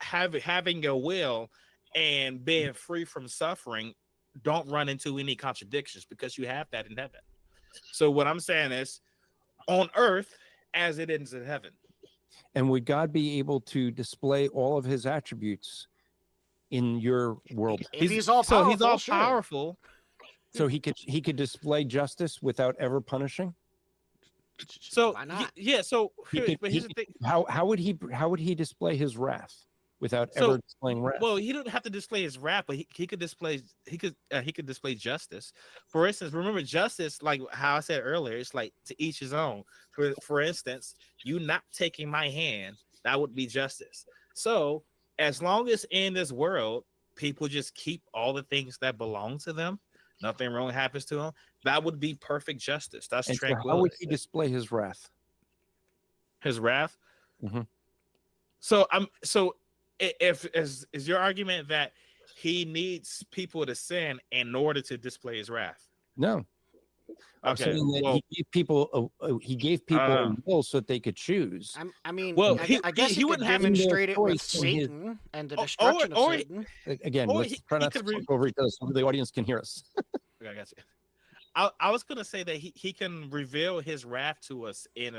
having a will and being free from suffering don't run into any contradictions, because you have that in heaven. So what I'm saying is, on earth as it is in heaven. And would God be able to display all of his attributes in your world? If he's all powerful, he's all sure. powerful. So he could display justice without ever punishing? So Why not? yeah. So He but here's the thing. How would he display his wrath without So, ever displaying wrath? Well, he didn't have to display his wrath, but he could display justice. For instance, remember, justice, like how I said earlier, it's like to each his own. For instance, you not taking my hand, that would be justice. So as long as in this world people just keep all the things that belong to them, nothing wrong happens to them, that would be perfect justice. That's And so tranquility. how would he display his wrath? His wrath. Mhm. So if is your argument that he needs people to sin in order to display his wrath? No. I'm Okay. saying that Well, he gave people a will so that they could choose. I mean, well, I guess he he could wouldn't have demonstrate it with choice in his- Satan and the or destruction of or Satan. Again, or let's try he not to could talk over each other so the audience can hear us. Okay, I got you. I was gonna say that he can reveal his wrath to us in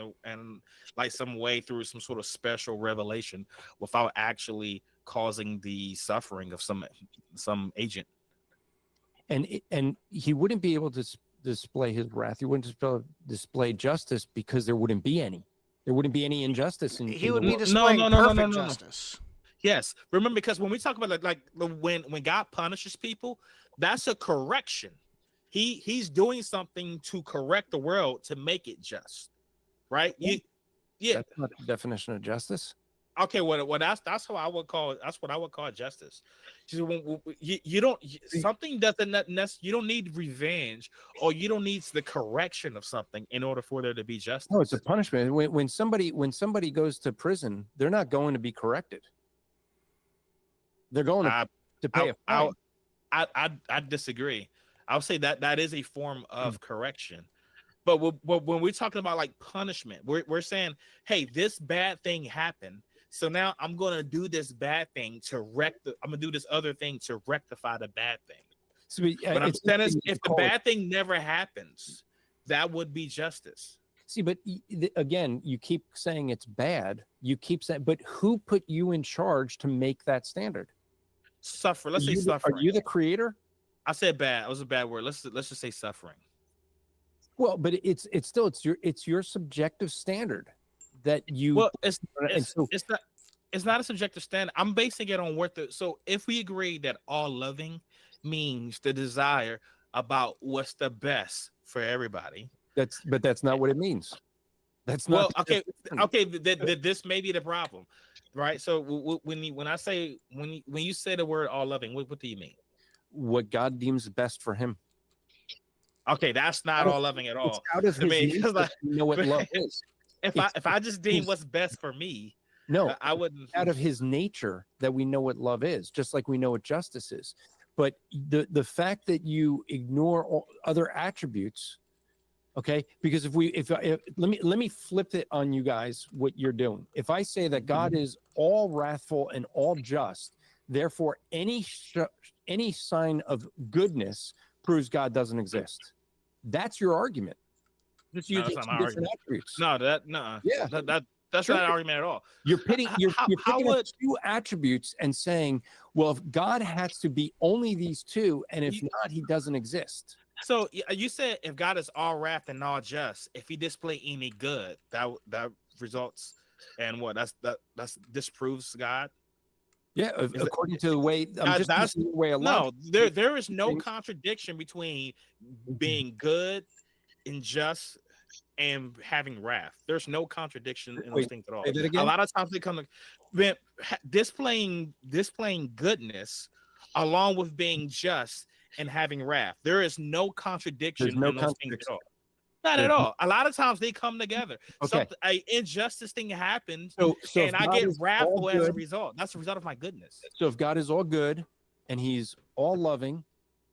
like some way through some sort of special revelation without actually causing the suffering of some agent. And he wouldn't be able to display his wrath. He wouldn't display justice because there wouldn't be any. There wouldn't be any injustice in He the would be world. displaying perfect justice. Yes, remember, because when we talk about like when God punishes people, that's a correction. He's doing something to correct the world to make it just, right? Yeah. That's not the definition of justice. Okay, well that's how I would call it. That's what I would call justice. You don't something doesn't you don't need revenge, or you don't need the correction of something in order for there to be justice. No, it's a punishment. When somebody goes to prison, they're not going to be corrected. They're going to pay a fine. I disagree. I'll say that is a form of correction. But when we're talking about like punishment, we're saying, hey, this bad thing happened. So now I'm going to do this bad thing I'm going to do this other thing to rectify the bad thing. So, but I'm saying if the bad thing never happens, that would be justice. See, but again, you keep saying it's bad. You keep saying, but who put you in charge to make that standard? Suffer. Let's say suffering. Are you the creator? I said bad. It was a bad word. Let's just say suffering. Well, but it's your subjective standard that you. Well, it's not a subjective standard. I'm basing it on so if we agree that all loving means the desire about what's the best for everybody. That's not what it means. That's not. Well, okay. This may be the problem, right? So when you say the word all loving, what do you mean? What God deems best for him. Okay, that's not all loving at all. It's out of his nature to know what love is. If I just deem what's best for me, no, I wouldn't. Out of his nature that we know what love is, just like we know what justice is. But the fact that you ignore all other attributes, okay? Because let me flip it on you guys. What you're doing? If I say that God is all wrathful and all just, therefore any sign of goodness proves God doesn't exist. That's your argument. Just using different attributes. No, yeah, that's not an argument at all. You're picking up two attributes and saying, well, if God has to be only these two, and if not, he doesn't exist. So you said if God is all wrath and all just, if he display any good, that results in what? That disproves God. Yeah, according to the way that's the way a lot. No, there is no contradiction between being good and just and having wrath. There's no contradiction in those things at all. A lot of times they come to displaying goodness along with being just and having wrath. There is no contradiction in those things at all. Not at all. A lot of times they come together. Okay. An injustice thing happens, so and I get wrathful as a result. That's the result of my goodness. So if God is all good and he's all loving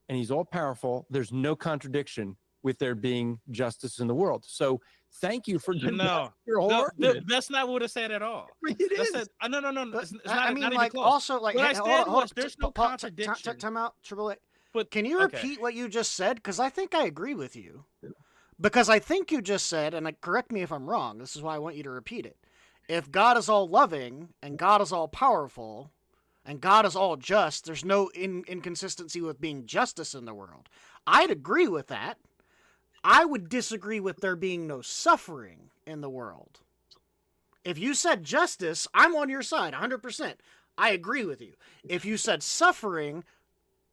and he's all powerful, there's no contradiction with there being justice in the world. So thank you for giving your whole argument. That's not what it said at all. It is. No. It's not, I mean, not like, even also, like, what I said there's no contradiction. Time out, Triple A. But can you repeat what you just said? Because I think I agree with you. Because I think you just said, and correct me if I'm wrong, this is why I want you to repeat it. If God is all loving, and God is all powerful, and God is all just, there's no inconsistency with being justice in the world. I'd agree with that. I would disagree with there being no suffering in the world. If you said justice, I'm on your side, 100%. I agree with you. If you said suffering,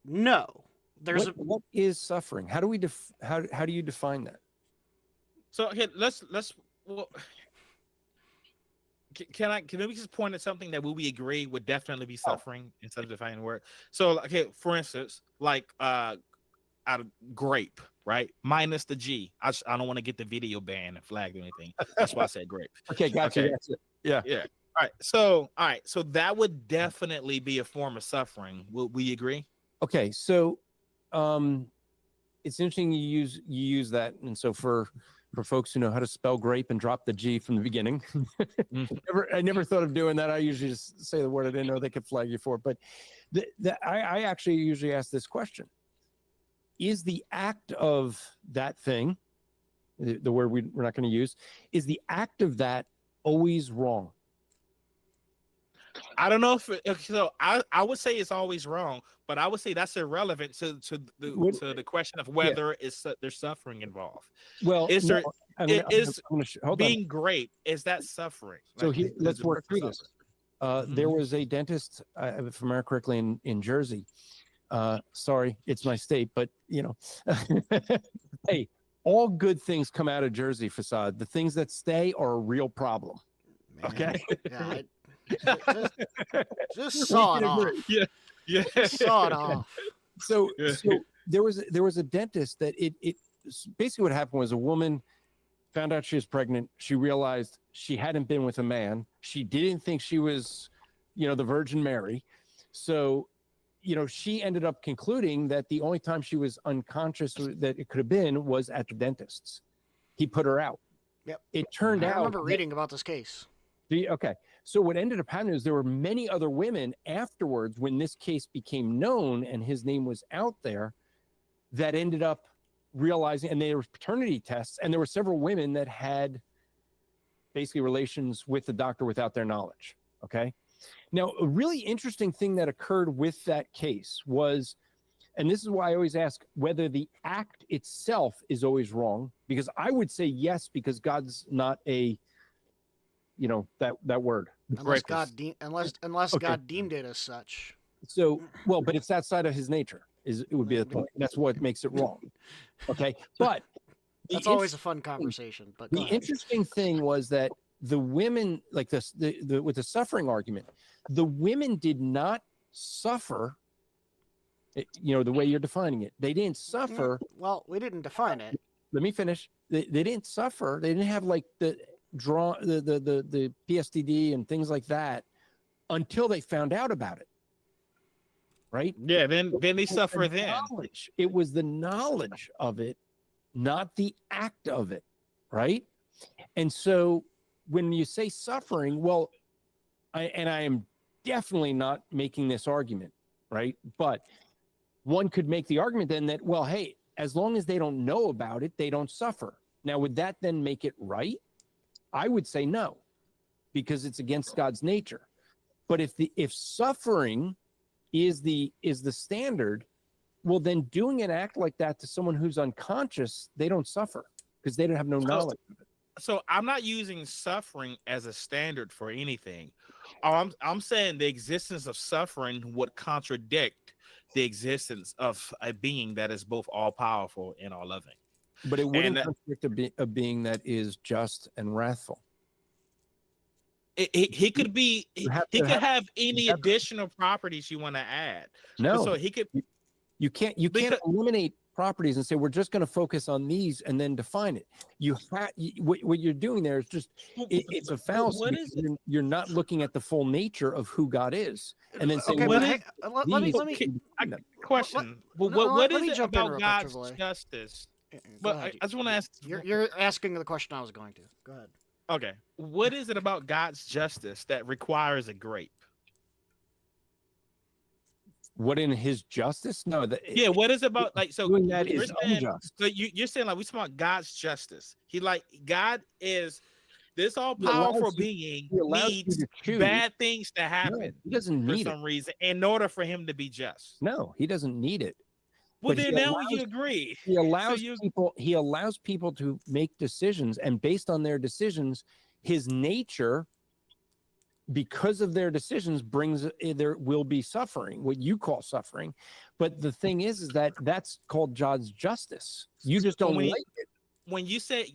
no. What is suffering? How do we how do you define that? So okay, let's can we just point at something that we agree would definitely be suffering instead of defining the word? So okay, for instance, like out of grape, right? Minus the G. I don't want to get the video banned and flagged or anything. That's why I said grape. Okay, gotcha. Okay. That's it. Yeah. All right. So that would definitely be a form of suffering. Will we agree? Okay, so it's interesting you use that, and so for folks who know how to spell grape and drop the G from the beginning, I never thought of doing that. I usually just say the word I didn't know they could flag you for. But I actually usually ask this question: is the act of that thing, the word we're not going to use, is the act of that always wrong? I don't know if so. I would say it's always wrong, but I would say that's irrelevant to the question of whether there's suffering involved. Well, is there is being on. great? Is that suffering? So let's work through this. There was a dentist, if I remember correctly, in Jersey. Sorry, it's my state, but hey, all good things come out of Jersey, Facade. The things that stay are a real problem. Man. Okay. Yeah, just saw it off. Yeah. Just saw it off. So there was a dentist that it basically what happened was a woman found out she was pregnant. She realized she hadn't been with a man. She didn't think she was, the Virgin Mary. So, she ended up concluding that the only time she was unconscious that it could have been was at the dentist's. He put her out. Yep. It turned out. I remember reading about this case. Okay. So what ended up happening is there were many other women afterwards when this case became known and his name was out there that ended up realizing, and there were paternity tests, and there were several women that had basically relations with the doctor without their knowledge. Okay. Now, a really interesting thing that occurred with that case was, and this is why I always ask whether the act itself is always wrong, because I would say yes, because God's not a, that word. Unless God Okay. God deemed it as such. So, well, but it's outside of his nature. It would be the point. That's what makes it wrong. Okay, but that's always a fun conversation. But the interesting thing was that the women, like this, with the suffering argument, the women did not suffer. The way you're defining it, they didn't suffer. Well, we didn't define it. Let me finish. They didn't suffer. They didn't have like the PSTD and things like that until they found out about it. Right? Yeah, then they suffer then. It was the knowledge of it, not the act of it, right? And so when you say suffering, well, I am definitely not making this argument, right? But one could make the argument then that, well, hey, as long as they don't know about it, they don't suffer. Now, would that then make it right? I would say no, because it's against God's nature. But if suffering is the standard, well, then doing an act like that to someone who's unconscious, they don't suffer because they don't have no knowledge of it. So I'm not using suffering as a standard for anything. I'm saying the existence of suffering would contradict the existence of a being that is both all powerful and all loving. But it wouldn't contradict a being that is just and wrathful. He could be. He could have any additional properties you want to add. No, so he could. You can't eliminate properties and say we're just going to focus on these and then define it. What you're doing there is just it's a fallacy. You're not looking at the full nature of who God is, and then saying, okay, let me question. What is it about God's justice? But I just want to ask. You're asking the question I was going to. Go ahead. Okay. What is it about God's justice that requires a grape? What in his justice? No. What is it about doing that is unjust. So you're saying we talking about God's justice. God is this all powerful being needs bad things to happen. No, he doesn't need for some reason in order for him to be just. No, he doesn't need it. Well, then now you agree. He allows people to make decisions, and based on their decisions, his nature, because of their decisions, there will be suffering, what you call suffering. But the thing is that that's called God's justice. You just don't like it. When you say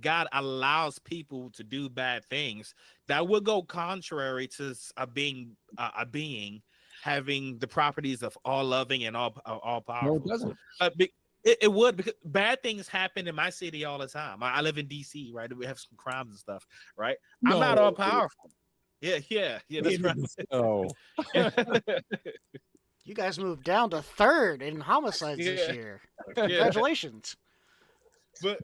God allows people to do bad things, that would go contrary to a being having the properties of all loving and all powerful. No, it doesn't. It would, because bad things happen in my city all the time. I live in DC, right? We have some crimes and stuff, right? No, I'm not all powerful. Yeah. That's right. Oh. You guys moved down to third in homicides this Yeah. year. Yeah. Congratulations. But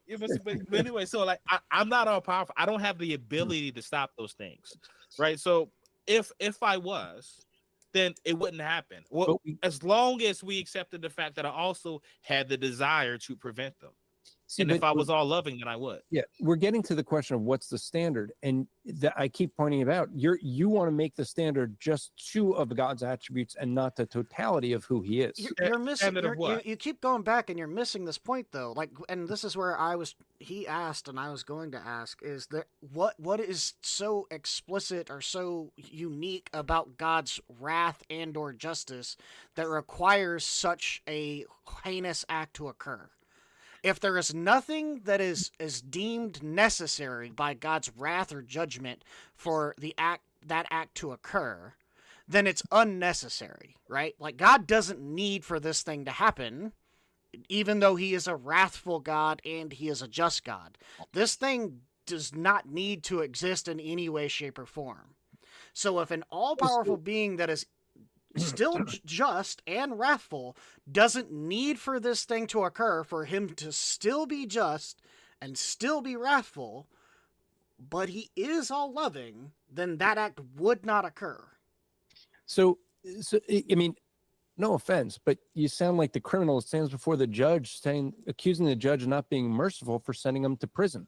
anyway, so like I'm not all powerful. I don't have the ability to stop those things, right? So if I was, then it wouldn't happen. Well, as long as we accepted the fact that I also had the desire to prevent them, and if I was all loving, then I would. Yeah, we're getting to the question of what's the standard, and I keep pointing it out. You want to make the standard just two of God's attributes and not the totality of who He is. You're missing. You keep going back, and you're missing this point, though. Like, and this is where he asked, and I was going to ask, is that what is so explicit or so unique about God's wrath and or justice that requires such a heinous act to occur? If there is nothing that is deemed necessary by God's wrath or judgment for that act to occur, then it's unnecessary, right? Like, God doesn't need for this thing to happen, even though He is a wrathful God and He is a just God. This thing does not need to exist in any way, shape, or form. So if an all-powerful being that is still just and wrathful doesn't need for this thing to occur for Him to still be just and still be wrathful, but He is all loving, then that act would not occur. So I mean, no offense, but you sound like the criminal that stands before the judge accusing the judge of not being merciful for sending him to prison.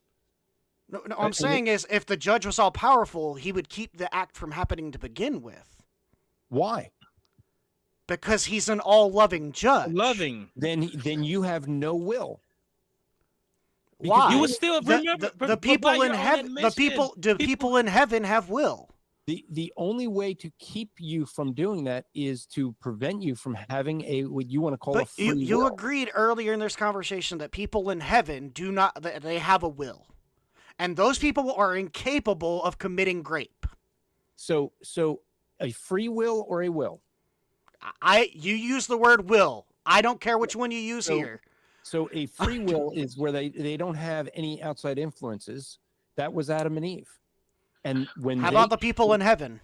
No, I'm saying is, if the judge was all powerful, he would keep the act from happening to begin with. Why? Because He's an all-loving judge. Loving. Then you have no will. Why? You would still remember the people in heaven. The people in heaven have will. The only way to keep you from doing that is to prevent you from having what you want to call a free will. You agreed earlier in this conversation that people in heaven do not. They have a will, and those people are incapable of committing rape. So a free will or a will? You use the word will. I don't care which one you use here. So a free will is where they don't have any outside influences. That was Adam and Eve. And how about the people in heaven?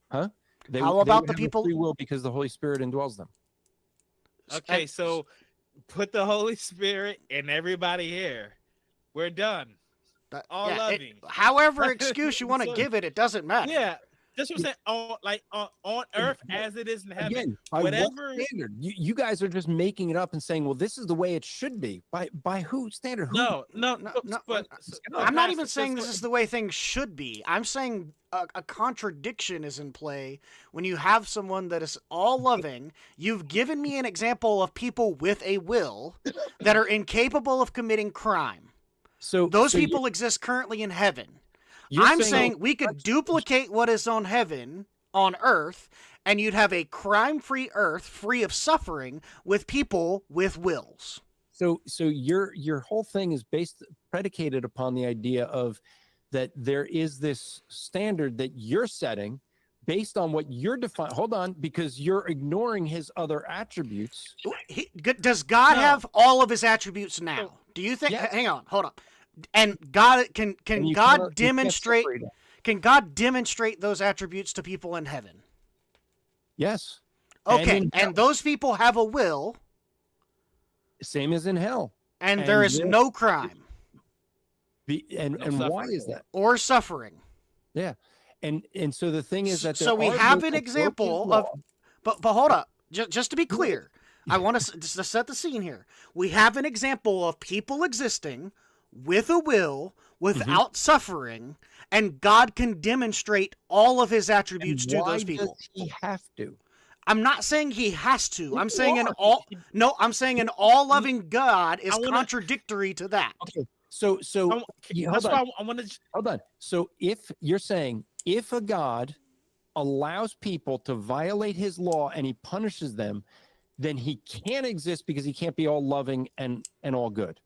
Huh? How about the people? Free will because the Holy Spirit indwells them. Okay, so put the Holy Spirit in everybody here. We're done. All loving. However excuse you want to give it, it doesn't matter. Yeah. That's what I'm saying. On earth as it is in heaven. Again, whatever standard. You guys are just making it up and saying, well, this is the way it should be. By whose standard? No. But I'm not even saying this is the way things should be. I'm saying a contradiction is in play when you have someone that is all loving. You've given me an example of people with a will that are incapable of committing crime. So those people exist currently in heaven. I'm saying we could duplicate what is on heaven on earth, and you'd have a crime-free earth free of suffering with people with wills. So your whole thing is predicated upon the idea of that there is this standard that you're setting based on what you're defining. Hold on, because you're ignoring His other attributes. Does God have all of His attributes now? Do you think? Yes. Hang on, hold up. And God can God demonstrate those attributes to people in heaven? Yes. Okay, and those people have a will. Same as in hell. And there is no crime. And why is that? Or suffering. Yeah. And so the thing is that so we have an example of but hold up. Just to be clear, I want to set the scene here. We have an example of people existing with a will, without suffering, and God can demonstrate all of His attributes to those people. Why does He have to? I'm not saying He has to. I'm saying I'm saying an all-loving God is contradictory to that. Okay. So that's why I want to hold on. So if you're saying if a God allows people to violate His law and He punishes them, then He can't exist because He can't be all loving and all good.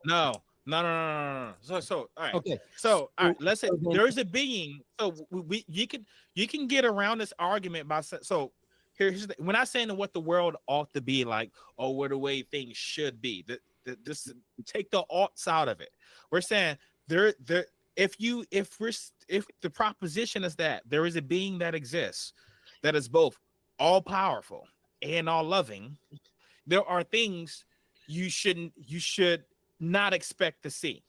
No. So all right. Okay. So all right. Let's say there is a being. So you can get around this argument by so here's we're not saying what the world ought to be like or what the way things should be. This take the oughts out of it. We're saying if the proposition is that there is a being that exists that is both all powerful and all loving, there are things you should not expect to see.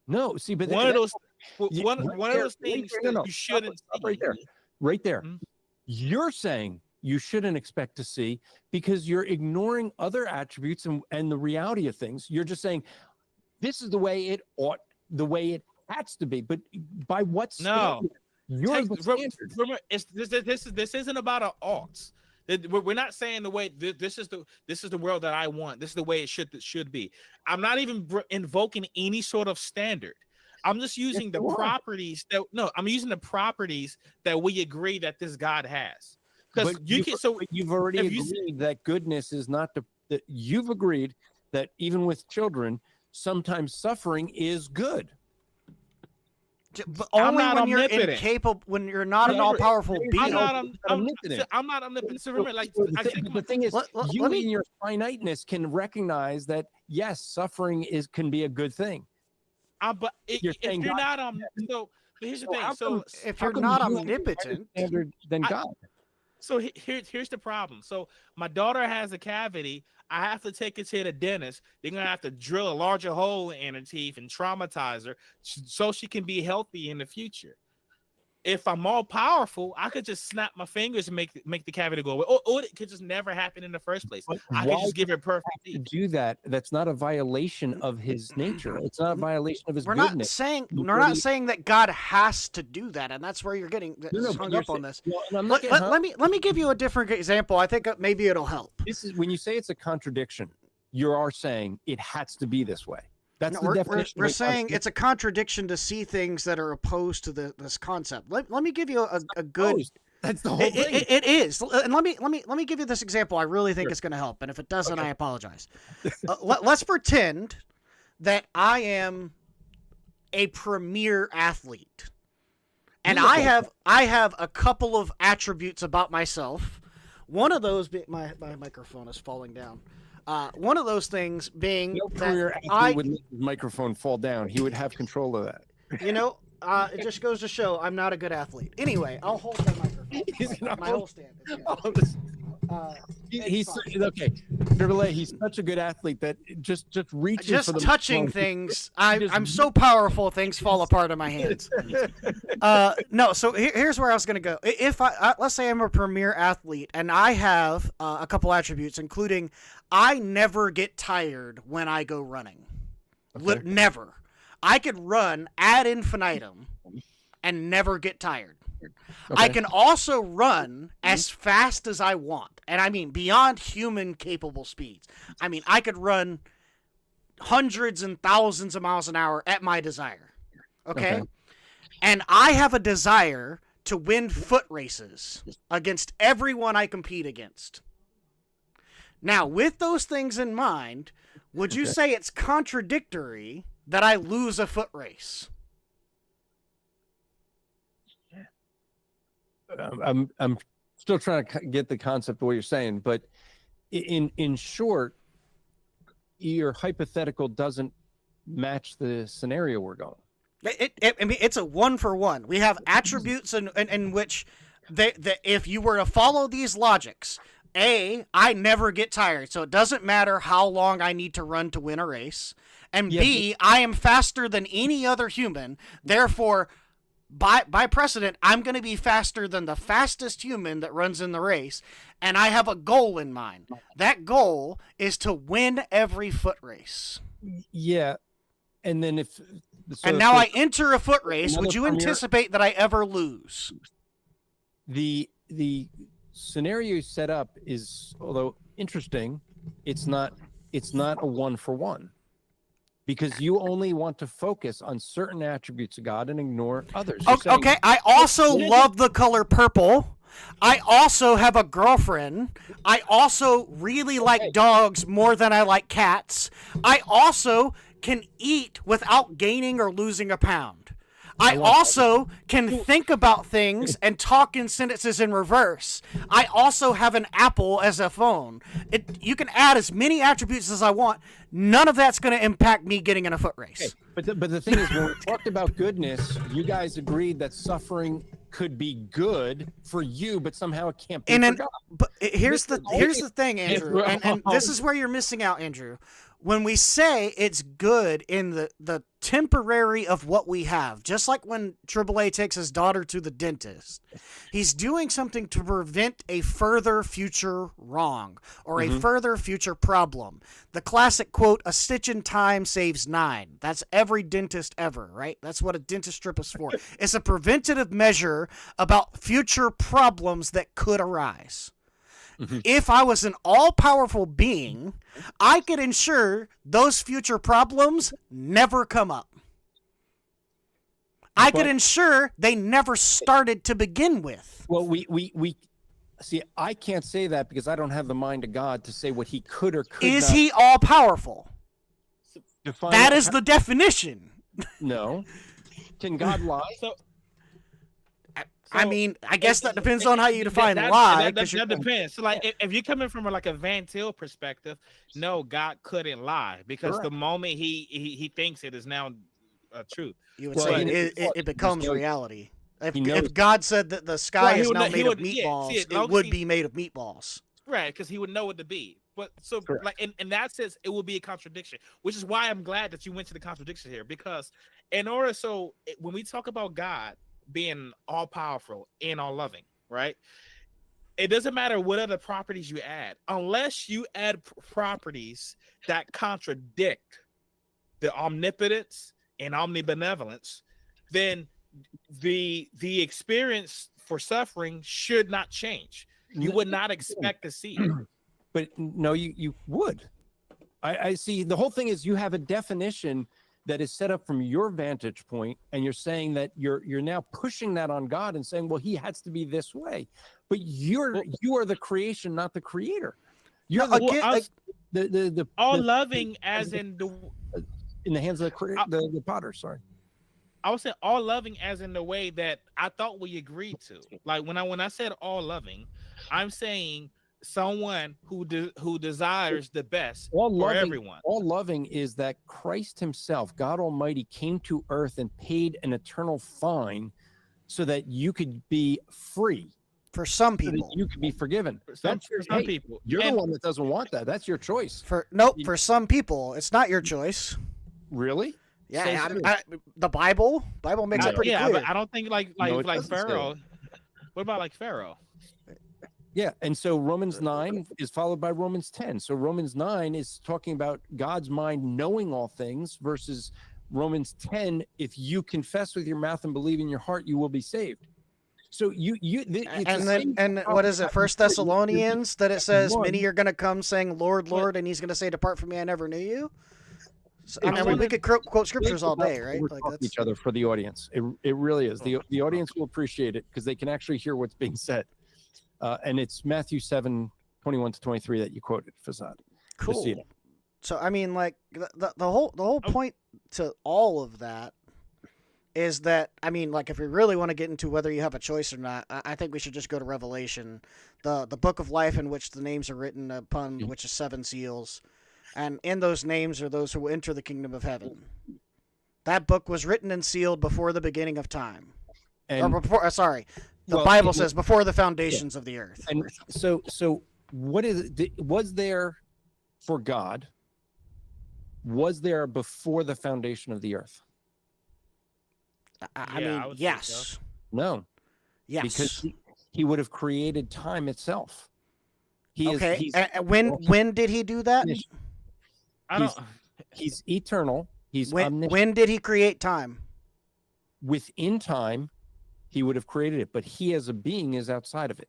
No, see, but One of those right things there, that you shouldn't stop see. right there. Mhm. You're saying you shouldn't expect to see because you're ignoring other attributes and the reality of things. You're just saying this is the way it has to be. But by what standard? You're the standard. Remember, this isn't about an ought. We're not saying the way this is the world that I want. This is the way it should be. I'm not even invoking any sort of standard. I'm just using the properties I'm using the properties that we agree that this God has. Because you've already agreed that goodness is not that you've agreed that even with children, sometimes suffering is good. But only when you're incapable, when you're not an all-powerful being. I'm not omnipotent. So remember, like the thing is, you in your finiteness can recognize that yes, suffering can be a good thing. But if you're not so here's the thing. So if you're not omnipotent, then God. So here's the problem. So my daughter has a cavity. I have to take her to the dentist. They're going to have to drill a larger hole in her teeth and traumatize her so she can be healthy in the future. If I'm all powerful, I could just snap my fingers and make the cavity go away. Or it could just never happen in the first place. I could just give her perfect teeth. Do that. That's not a violation of his nature. It's not a violation of his we're goodness. We're not saying that God has to do that, and that's where you're getting hung up on this. Let me give you a different example. I think maybe it'll help. This is when you say it's a contradiction. You are saying it has to be this way. That's the definition. We're saying it's a contradiction to see things that are opposed to this concept. Let me give you a good. That's the whole thing. It is, and let me give you this example. I really think it's going to help, and if it doesn't, I apologize. Let's pretend that I am a premier athlete, and I have a couple of attributes about myself. One of those, my microphone is falling down. One of those things being that I would let his microphone fall down. He would have control of that. It just goes to show I'm not a good athlete. Anyway, I'll hold my microphone. My whole stand. He's okay. Triple A, he's such a good athlete that just reaches for the touching things. I'm so powerful, things fall apart in my hands. No, so here's where I was going to go. If let's say I'm a premier athlete and I have a couple attributes, including I never get tired when I go running. Okay. Never. I could run ad infinitum and never get tired. Okay. I can also run as fast as I want. And I mean, beyond human capable speeds. I mean, I could run hundreds and thousands of miles an hour at my desire. Okay? And I have a desire to win foot races against everyone I compete against. Now, with those things in mind, would you say it's contradictory that I lose a foot race? I'm still trying to get the concept of what you're saying, but in short, your hypothetical doesn't match the scenario we're going. I mean, it's a 1-for-1. We have attributes in which if you were to follow these logics, A, I never get tired, so it doesn't matter how long I need to run to win a race. And B, I am faster than any other human, therefore, by precedent, I'm going to be faster than the fastest human that runs in the race, and I have a goal in mind. That goal is to win every foot race. Yeah, and then I enter a foot race. Would you anticipate that I ever lose? The scenario you set up is, although interesting, it's not a 1-for-1. Because you only want to focus on certain attributes of God and ignore others. Okay, I also love the color purple. I also have a girlfriend. I also really like dogs more than I like cats. I also can eat without gaining or losing a pound. I also can think about things and talk in sentences in reverse. I also have an Apple as a phone. You can add as many attributes as I want. None of that's going to impact me getting in a foot race. Okay. But the thing is, when we talked about goodness, you guys agreed that suffering could be good for you, but somehow it can't be And for then, God. but here's the thing, Andrew, and this is where you're missing out, Andrew. When we say it's good in the temporary of what we have, just like when AAA takes his daughter to the dentist, he's doing something to prevent a further future wrong or a further future problem. The classic quote, "A stitch in time saves 9." That's every dentist ever, right? That's what a dentist strip is for. It's a preventative measure about future problems that could arise. If I was an all-powerful being, I could ensure those future problems never come up. I could ensure they never started to begin with. Well, we see. I can't say that because I don't have the mind of God to say what he could or could Is not. he all-powerful? That is the definition. No. Can God lie? I mean, I guess that depends on how you define that, lie. That depends. So, like, if you're coming from like a Van Til perspective, no, God couldn't lie because the moment he thinks it is now truth. You would say it becomes reality. If God said that the sky Well, is now made of yeah, meatballs, see, it would be made of meatballs. Right, because he would know it to be. But so, like, in that sense, it will be a contradiction, which is why I'm glad that you went to the contradiction here. Because in order, when we talk about God being all powerful and all loving, right? It doesn't matter what other properties you add, unless you add properties that contradict the omnipotence and omnibenevolence, then the experience for suffering should not change. You would not expect to see it. But no, you would. I see. The whole thing is you have a definition that is set up from your vantage point, and you're saying that you're now pushing that on God and saying, well, he has to be this way. But you are the creation, not the creator. You're the loving as in the hands of the potter. Sorry. I would say all loving as in the way that I thought we agreed to. Like when I said all loving, I'm saying someone who desires the best for everyone. All loving is that Christ himself, God Almighty, came to earth and paid an eternal fine so that you could be free. For some people, so you could be forgiven. For some people, you're the one that doesn't want that. That's your choice. For some people, it's not your choice. Really? Yeah, the Bible makes it pretty clear. But I don't think like Pharaoh. What about like Pharaoh? Yeah, and so Romans 9 is followed by Romans 10. So Romans 9 is talking about God's mind knowing all things versus Romans 10, if you confess with your mouth and believe in your heart, you will be saved. So and what is it, 1 Thessalonians, that it says many are going to come saying, Lord, Lord, and he's going to say, depart from me, I never knew you. So, I mean, we could quote scriptures all day, right? Like that's each other for the audience. It really is. The audience will appreciate it because they can actually hear what's being said. And it's Matthew 7:21-23 that you quoted, Fasad. Cool. So I mean, like the whole point to all of that is that, I mean, like if we really want to get into whether you have a choice or not, I think we should just go to Revelation, the book of life in which the names are written upon, which is 7 seals, and in those names are those who will enter the kingdom of heaven. That book was written and sealed before the beginning of time, or before. The Bible says before the foundations of the earth. And so what is it? Was there for God? Was there before the foundation of the earth? I mean, yes. So. No. Yes. Because he would have created time itself. When did he do that? He's eternal. He's omniscient. When did he create time? Within time, he would have created it, but he as a being is outside of it.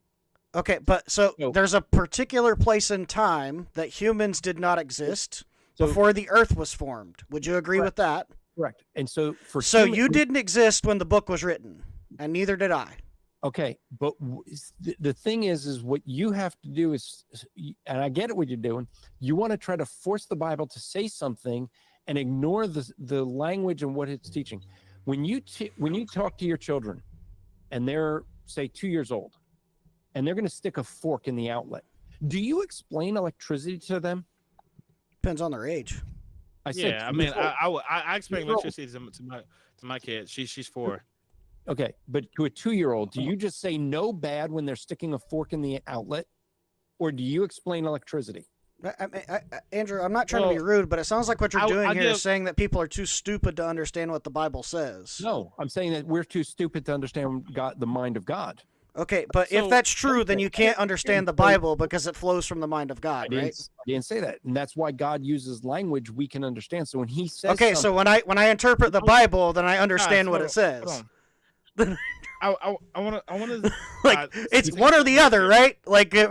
Okay, but so there's a particular place in time that humans did not exist before the earth was formed. Would you agree with that? Correct. And so you didn't exist when the book was written, and neither did I. Okay, but the thing is what you have to do is, and I get it what you're doing, you want to try to force the Bible to say something and ignore the language and what it's teaching. When you talk to your children, and they're, say, 2 years old, and they're going to stick a fork in the outlet, do you explain electricity to them? Depends on their age. I explain electricity to my kid. She's 4. Okay, but to a 2-year-old, do you just say no bad when they're sticking a fork in the outlet, or do you explain electricity? Andrew, I'm not trying to be rude, but it sounds like what you're doing here is saying that people are too stupid to understand what the Bible says. No, I'm saying that we're too stupid to understand God, the mind of God. Okay, but if that's true, then you can't understand the Bible because it flows from the mind of God, right? I didn't say that, and that's why God uses language we can understand. So when He says, okay, so when I interpret the Bible, then I understand what it says. I want to like it's one or the other, right? Like I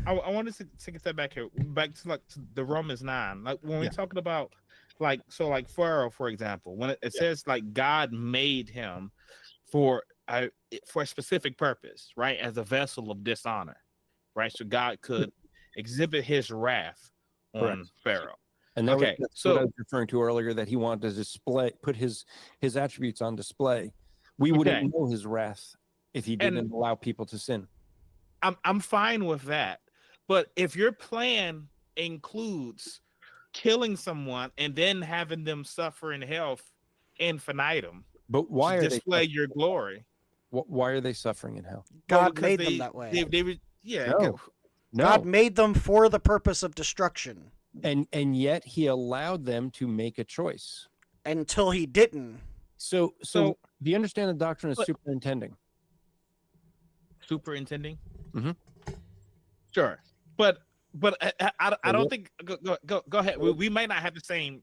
wanted to take a step back here, back to like to the Romans 9. Like when we're talking about like Pharaoh, for example, when it says like God made him for a specific purpose, right, as a vessel of dishonor, right, so God could exhibit His wrath on Pharaoh. And that's what I was referring to earlier, that He wanted to put his attributes on display. We wouldn't know His wrath if He didn't allow people to sin. I'm fine with that. But if your plan includes killing someone and then having them suffer in hell infinitum, but why to are display your glory? Why are they suffering in hell? God made them that way. God made them for the purpose of destruction. And yet He allowed them to make a choice until He didn't. So do you understand the doctrine of superintending? Superintending? Mm-hmm. Sure. But I don't think go ahead. We may not have the same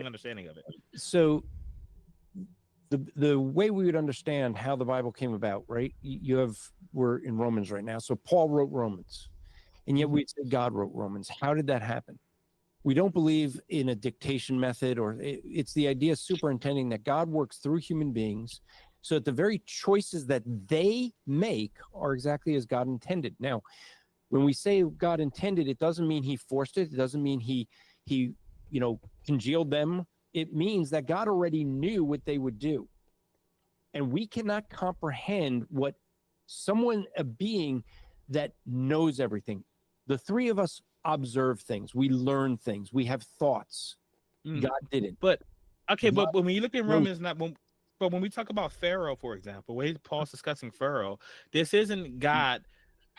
understanding of it. So the way we would understand how the Bible came about, right? We're in Romans right now. So Paul wrote Romans, and yet we'd say God wrote Romans. How did that happen? We don't believe in a dictation method, or it's the idea of superintending, that God works through human beings so that the very choices that they make are exactly as God intended. Now, when we say God intended, it doesn't mean He forced it. It doesn't mean he congealed them. It means that God already knew what they would do. And we cannot comprehend what a being that knows everything. The three of us observe things. We learn things. We have thoughts. God didn't. But when you look at Romans, but when we talk about Pharaoh, for example, when Paul's discussing Pharaoh, this isn't God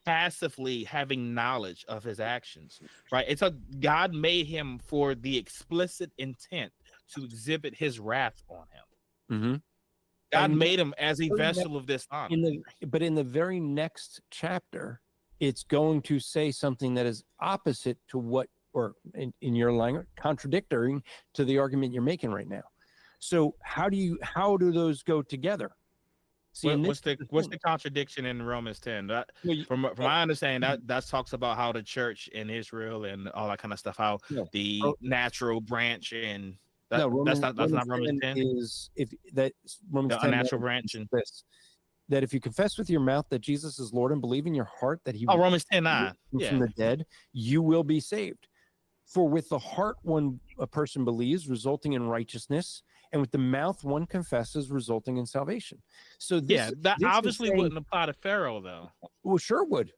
passively having knowledge of his actions, right? It's God made him for the explicit intent to exhibit His wrath on him. Mm-hmm. God made him as a vessel of dishonor. But in the very next chapter, it's going to say something that is opposite to what, or in your language, contradictory to the argument you're making right now. So how do those go together? See, what's the contradiction in Romans 10? From my understanding, that talks about how the church in Israel and all that kind of stuff, how the natural branch and that's not Romans 10. Is if that Romans 10 natural branch and this, that if you confess with your mouth that Jesus is Lord and believe in your heart that He Romans 10:9 from the dead, you will be saved. For with the heart a person believes, resulting in righteousness, and with the mouth one confesses, resulting in salvation. So this obviously wouldn't apply to Pharaoh, though. Well, sure would.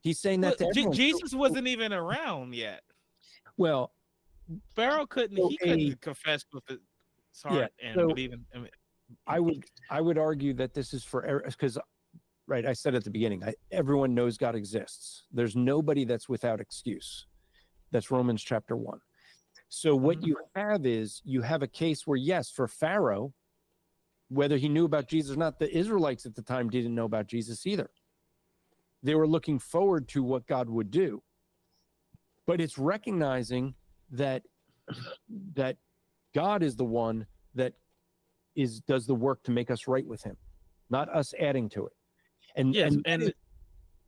He's saying that to everyone. Jesus wasn't even around yet. Well, Pharaoh couldn't confess with his heart and believe in. I would argue that this is for, because right, I said at the beginning, everyone knows God exists. There's nobody that's without excuse. That's Romans chapter 1. So what you have is, you have a case where, yes, for Pharaoh, whether he knew about Jesus or not, the Israelites at the time didn't know about Jesus either. They were looking forward to what God would do. But it's recognizing that God is the one that does the work to make us right with Him, not us adding to it.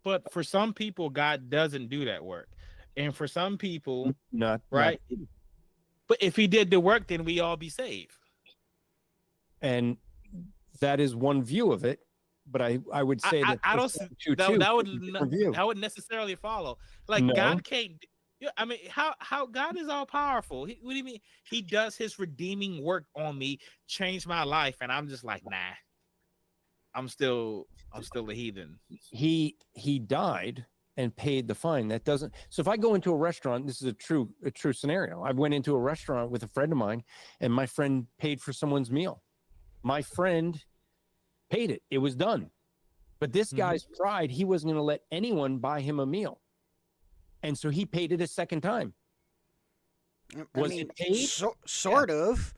But for some people, God doesn't do that work, and for some people, not right. But if He did the work, then we all be saved. And that is one view of it. But I would say that would necessarily follow. Like, no. God can't. I mean, how God is all powerful. What do you mean? He does His redeeming work on me, change my life, and I'm just like, nah. I'm still a heathen. He died and paid the fine. That doesn't. So if I go into a restaurant, this is a true scenario. I went into a restaurant with a friend of mine, and my friend paid for someone's meal. My friend paid it. It was done. But this guy's pride, he wasn't going to let anyone buy him a meal. And so he paid it a second time. Was it paid? Sort of.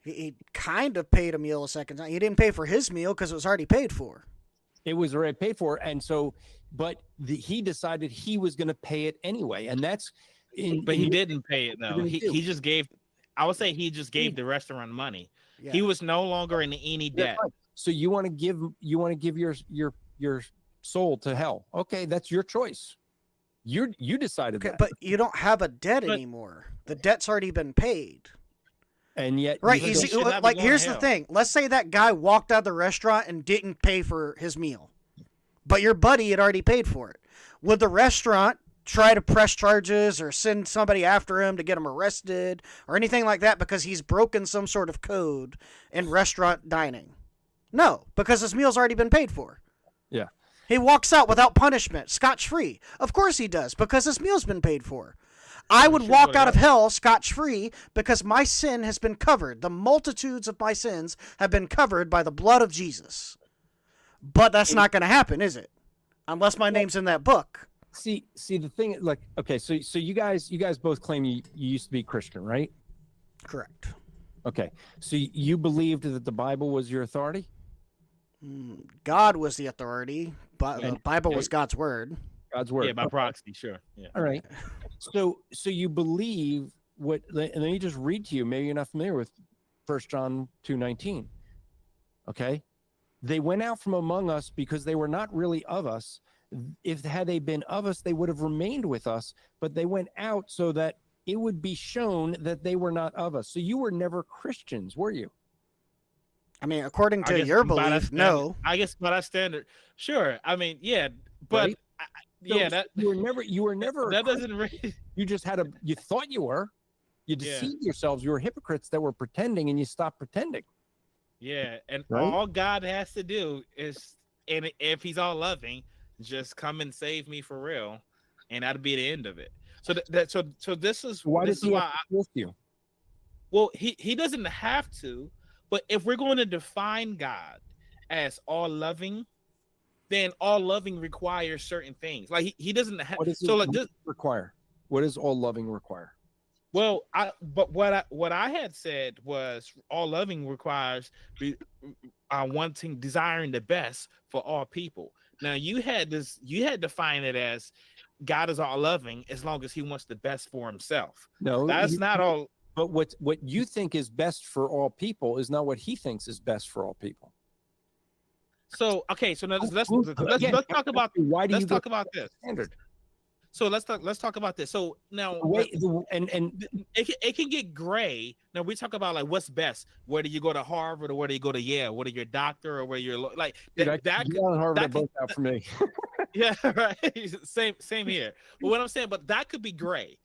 He kind of paid a meal a second time. He didn't pay for his meal because it was already paid for. It was already paid for. And so, but he decided he was going to pay it anyway. And that's... But he didn't pay it, though. He just gave... I would say he just gave the restaurant money. Yeah. He was no longer in any debt. Right. So you want to give your soul to hell. Okay, that's your choice. You decided that. But you don't have a debt anymore. The debt's already been paid. And yet, right? Like, here's the thing. Let's say that guy walked out of the restaurant and didn't pay for his meal, but your buddy had already paid for it. Would the restaurant try to press charges or send somebody after him to get him arrested or anything like that because he's broken some sort of code in restaurant dining? No, because his meal's already been paid for. Yeah. He walks out without punishment, scotch-free. Of course he does, because his meal's been paid for. I would walk out of hell scotch-free because my sin has been covered. The multitudes of my sins have been covered by the blood of Jesus. But that's not going to happen, is it? Unless my name's in that book. See the thing, like, okay, so you guys both claim you used to be Christian, right? Correct. Okay, so you believed that the Bible was your authority? God was the authority, but the Bible was God's word. God's word. Yeah, by proxy, sure. Yeah. All right. So you believe what? And let me just read to you. Maybe you're not familiar with 1 John 2:19. Okay, they went out from among us because they were not really of us. If had they been of us, they would have remained with us. But they went out so that it would be shown that they were not of us. So you were never Christians, were you? I mean, according to your belief, no. I guess by that standard, sure. I mean, yeah, but right? that you were never. That doesn't really. You just you thought you were. You deceived yourselves. You were hypocrites that were pretending, and you stopped pretending. Yeah, and right? All God has to do is, and if He's all loving, just come and save me for real, and that'll be the end of it. So so this is why does He have to force you? Well, he doesn't have to. But if we're going to define God as all loving, then all loving requires certain things. Like he doesn't have. What does it require? What does all loving require? Well, what I had said was all loving requires desiring the best for all people. Now you had defined it as God is all loving as long as He wants the best for Himself. No, that's not all. But what you think is best for all people is not what He thinks is best for all people. So okay, so now let's talk about let's talk about this standard. So let's talk about this. So now it can get gray. Now we talk about like what's best, whether you go to Harvard or whether you go to Yale, whether you're a doctor or whether you're like Harvard both out for me. Yeah, right. Same here. But what I'm saying, but that could be gray.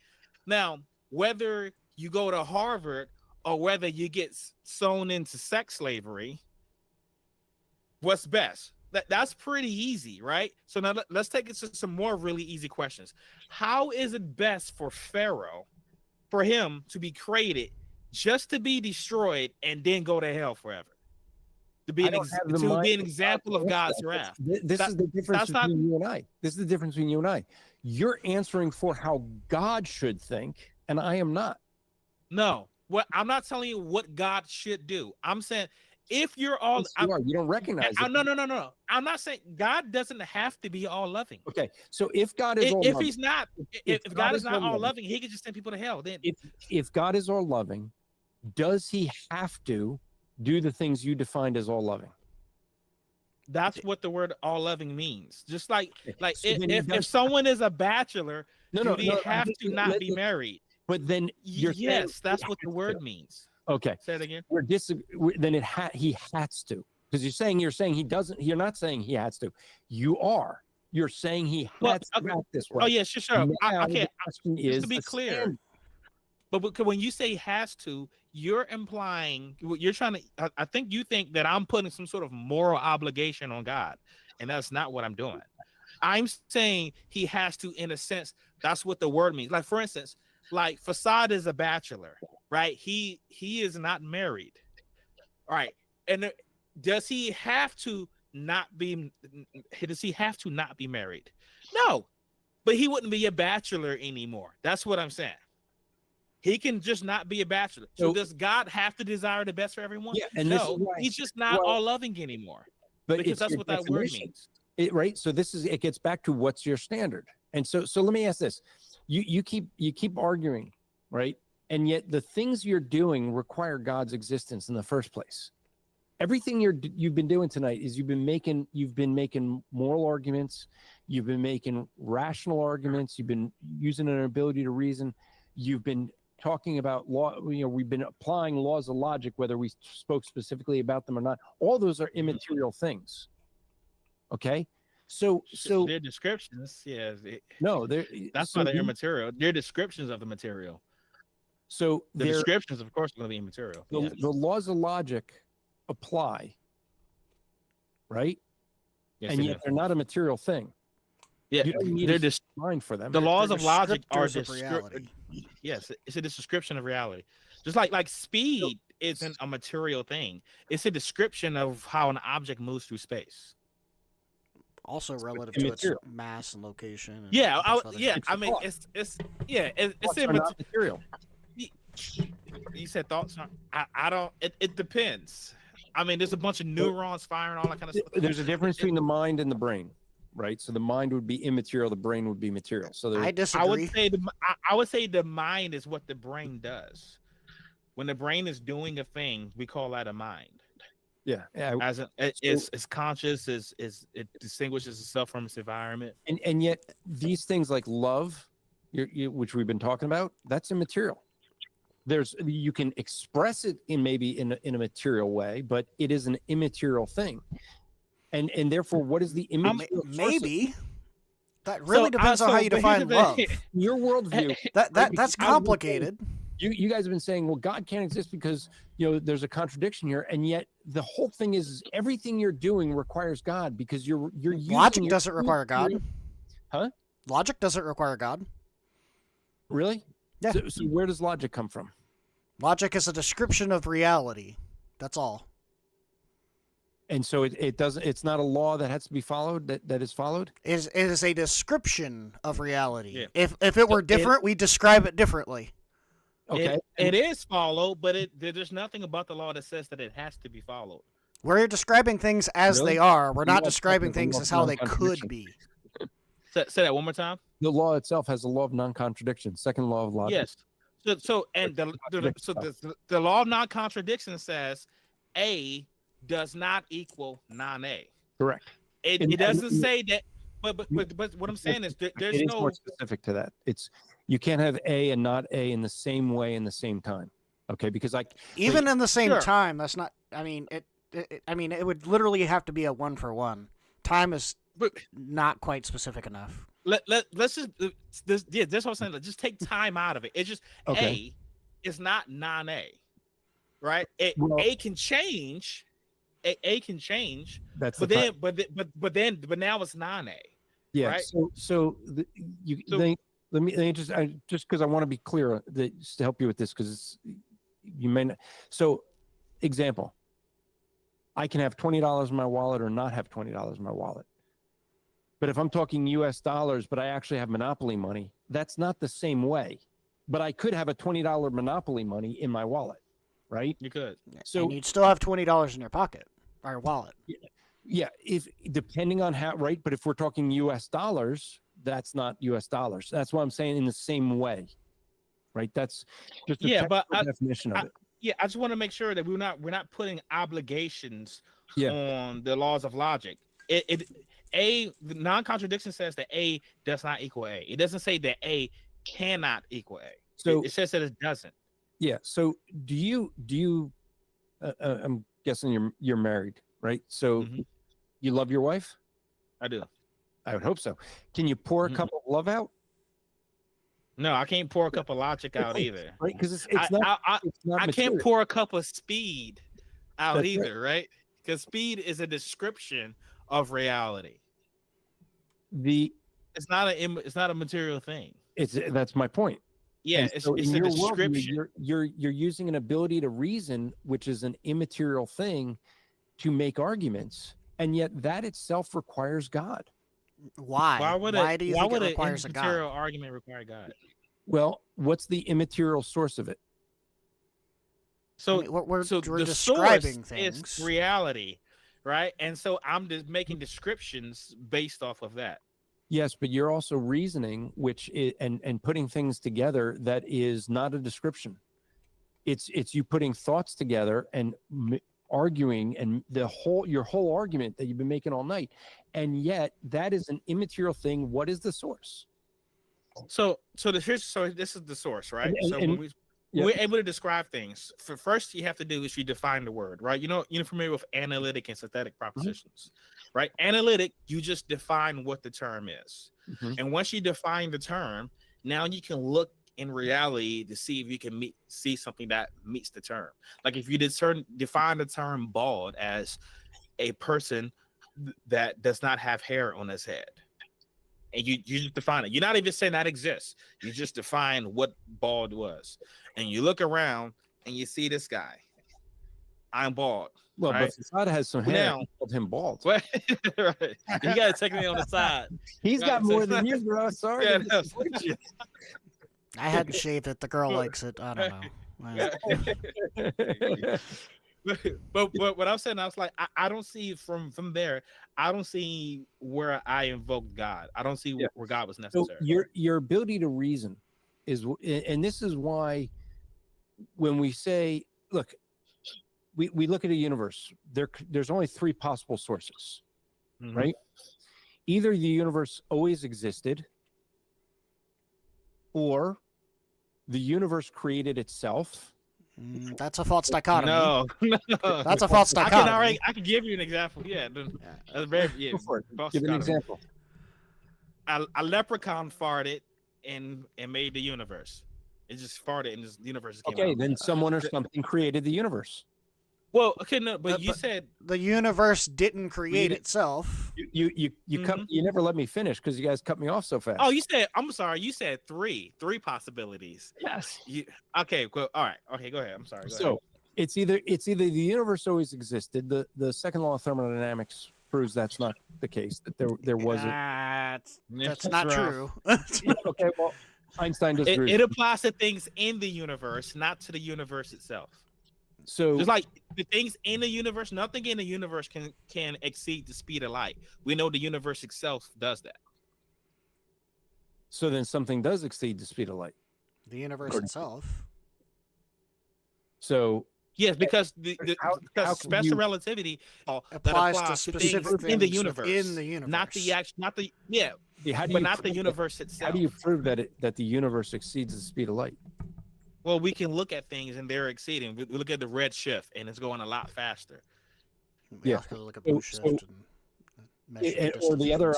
Now whether you go to Harvard or whether you get sewn into sex slavery, what's best? That's pretty easy, right? So now let's take it to some more really easy questions. How is it best for Pharaoh, for him to be created just to be destroyed and then go to hell forever? To be an example of God's wrath. This is the difference between you and I. This is the difference between you and I. You're answering for how God should think, and I am not. No, I'm not telling you what God should do. I'm saying if you're all, you don't recognize it. No. I'm not saying God doesn't have to be all loving. Okay, so if God is if He's not, if God is not all loving, He can just send people to hell. Then if God is all loving, does He have to do the things you defined as all loving? That's what the word all loving means. Just like so if someone is a bachelor, do they have to not be married? But then yes, that's what the word means. Okay. Say it again. Then he has to, because you're saying he doesn't. You're not saying he has to. You are. You're saying he has to act this way. Oh yeah, sure. Okay. Just to be clear. Standard. But when you say has to, you're implying you're trying to. I think you think that I'm putting some sort of moral obligation on God, and that's not what I'm doing. I'm saying he has to, in a sense. That's what the word means. Like for instance. Like Facade is a bachelor, right? He is not married, all right? And does he have to not be? Does he have to not be married? No, but he wouldn't be a bachelor anymore. That's what I'm saying. He can just not be a bachelor. So does God have to desire the best for everyone? Yeah, and no, he's just not all loving anymore. But because that's what that word means. Right. So it gets back to what's your standard. And so let me ask this. You keep arguing, right? And yet the things you're doing require God's existence in the first place. Everything you've been doing tonight is you've been making moral arguments, you've been making rational arguments, you've been using an ability to reason, you've been talking about law, we've been applying laws of logic, whether we spoke specifically about them or not. All those are immaterial things. Okay, so their descriptions, that's why they're immaterial. They're descriptions of the material. So the descriptions, of course, are going to be immaterial. The laws of logic apply, right? Yes, and yet they're not a material thing. Yeah, you don't need a mind for them. The laws of logic are reality. Yes, it's a description of reality. Just like speed isn't a material thing. It's a description of how an object moves through space. Also relative to its mass and location. And I mean, it's immaterial. You said thoughts. I don't. It depends. I mean, there's a bunch of neurons firing, all that kind of stuff. There's a difference between the mind and the brain, right? So the mind would be immaterial, the brain would be material. So I disagree. I would say the mind is what the brain does. When the brain is doing a thing, we call that a mind. Yeah, it's conscious, it distinguishes itself from its environment. And yet these things like love, which we've been talking about, that's immaterial. You can express it in a material way, but it is an immaterial thing. And therefore, what is the immaterial? Maybe that really depends on how you define love. Your worldview. That's complicated. You guys have been saying, well, God can't exist because there's a contradiction here, and yet the whole thing is everything you're doing requires God because you're using logic doesn't require God. Huh? Logic doesn't require God. Really? Yeah. So where does logic come from? Logic is a description of reality. That's all. And so it doesn't. It's not a law that has to be followed. That is followed. It is a description of reality. Yeah. If it were different, we describe it differently. Okay. It is followed, but there's nothing about the law that says that it has to be followed. We're describing things as they are. We're not describing things as how they could be. Say that one more time. The law itself has a law of non-contradiction. Second law of logic. Yes. So the law of non-contradiction says A does not equal non-A. Correct. It doesn't say that. But what I'm saying is there's no more specific to that. You can't have A and not A in the same way in the same time. Okay, because even in the same time, that's not. I mean, it would literally have to be a 1-for-1. Time is not quite specific enough. Let's just that's what I'm saying. Just take time out of it. It's just A is not non-A, right? A can change. A can change. That's but now it's non-A. Yeah. Right? Let me just because I want to be clear just to help you with this because you may not. So, example, I can have $20 in my wallet or not have $20 in my wallet. But if I'm talking US dollars, but I actually have Monopoly money, that's not the same way. But I could have a $20 Monopoly money in my wallet, right? You could. So and you'd still have $20 in your pocket or your wallet. Yeah, if depending on how, right? But if we're talking US dollars, that's not US dollars. That's what I'm saying in the same way, right? That's just a definition of it. Yeah, I just want to make sure that we're not putting obligations on the laws of logic. The non-contradiction says that A does not equal A. It doesn't say that A cannot equal A. So it says that it doesn't. Yeah. So do you? I'm guessing you're married, right? So you love your wife? I do. I would hope so. Can you pour a cup of love out? No, I can't pour a cup of logic out either. Right? Because it's not. I can't pour a cup of speed out either, right? Because speed is a description of reality. It's not a material thing. That's my point. Yeah, it's a description. You're using an ability to reason, which is an immaterial thing, to make arguments, and yet that itself requires God. Why? Why do you think it requires a God? Immaterial argument require God? Well, what's the immaterial source of it? So, I mean, we're the describing source things. is reality, right? And so I'm just making descriptions based off of that. Yes, but you're also reasoning, which is, and putting things together that is not a description. It's you putting thoughts together and arguing, and your whole argument that you've been making all night, and yet that is an immaterial thing. What is the source? So this is the source, right? And we're able to describe things. First, you have to do is you define the word, right? You're familiar with analytic and synthetic propositions, right? Analytic, you just define what the term is. And once you define the term, now you can look in reality to see if you can see something that meets the term. Like if you define the term bald as a person that does not have hair on his head, and you just define it. You're not even saying that exists. You just define what bald was. And you look around and you see this guy. I'm bald. Well, right? but Facade has some hair. Now, I called him bald. right. You got to take me on the side. He's got more than you, bro. Sorry. Yeah, no. I hadn't shaved it. The girl likes it. I don't know. but what I'm saying, I was like, I don't see from there. I don't see where I invoke God. I don't see where God was necessary. So your ability to reason is, and this is why when we say, look, we look at a universe, there's only three possible sources, right? Either the universe always existed, or the universe created itself. That's a false dichotomy. No. That's a false dichotomy. I can give you an example. Yeah, that's very Go for it. false Give an dichotomy. example. A leprechaun farted and made the universe. It just farted and the universe came Okay, out. then someone or something created the universe. Well, okay, no, but you but said the universe didn't create itself. You never let me finish because you guys cut me off so fast. Oh, I'm sorry. You said three possibilities. Yes. Okay. Well, all right. Okay, go ahead. I'm sorry. Go So ahead. it's either the universe always existed. The second law of thermodynamics proves that's not the case. That there wasn't. That's not true. Okay. Well, Einstein disagrees. It applies to things in the universe, not to the universe itself. So just like the things in the universe, nothing in the universe can exceed the speed of light. We know the universe itself does that. So then something does exceed the speed of light. The universe itself. So yes, because how special relativity applies to specific things in the universe, not the but not the universe itself. How do you prove that the universe exceeds the speed of light? Well, we can look at things and they're exceeding. We look at the red shift and it's going a lot faster. Yeah. Look at blue shift Or the other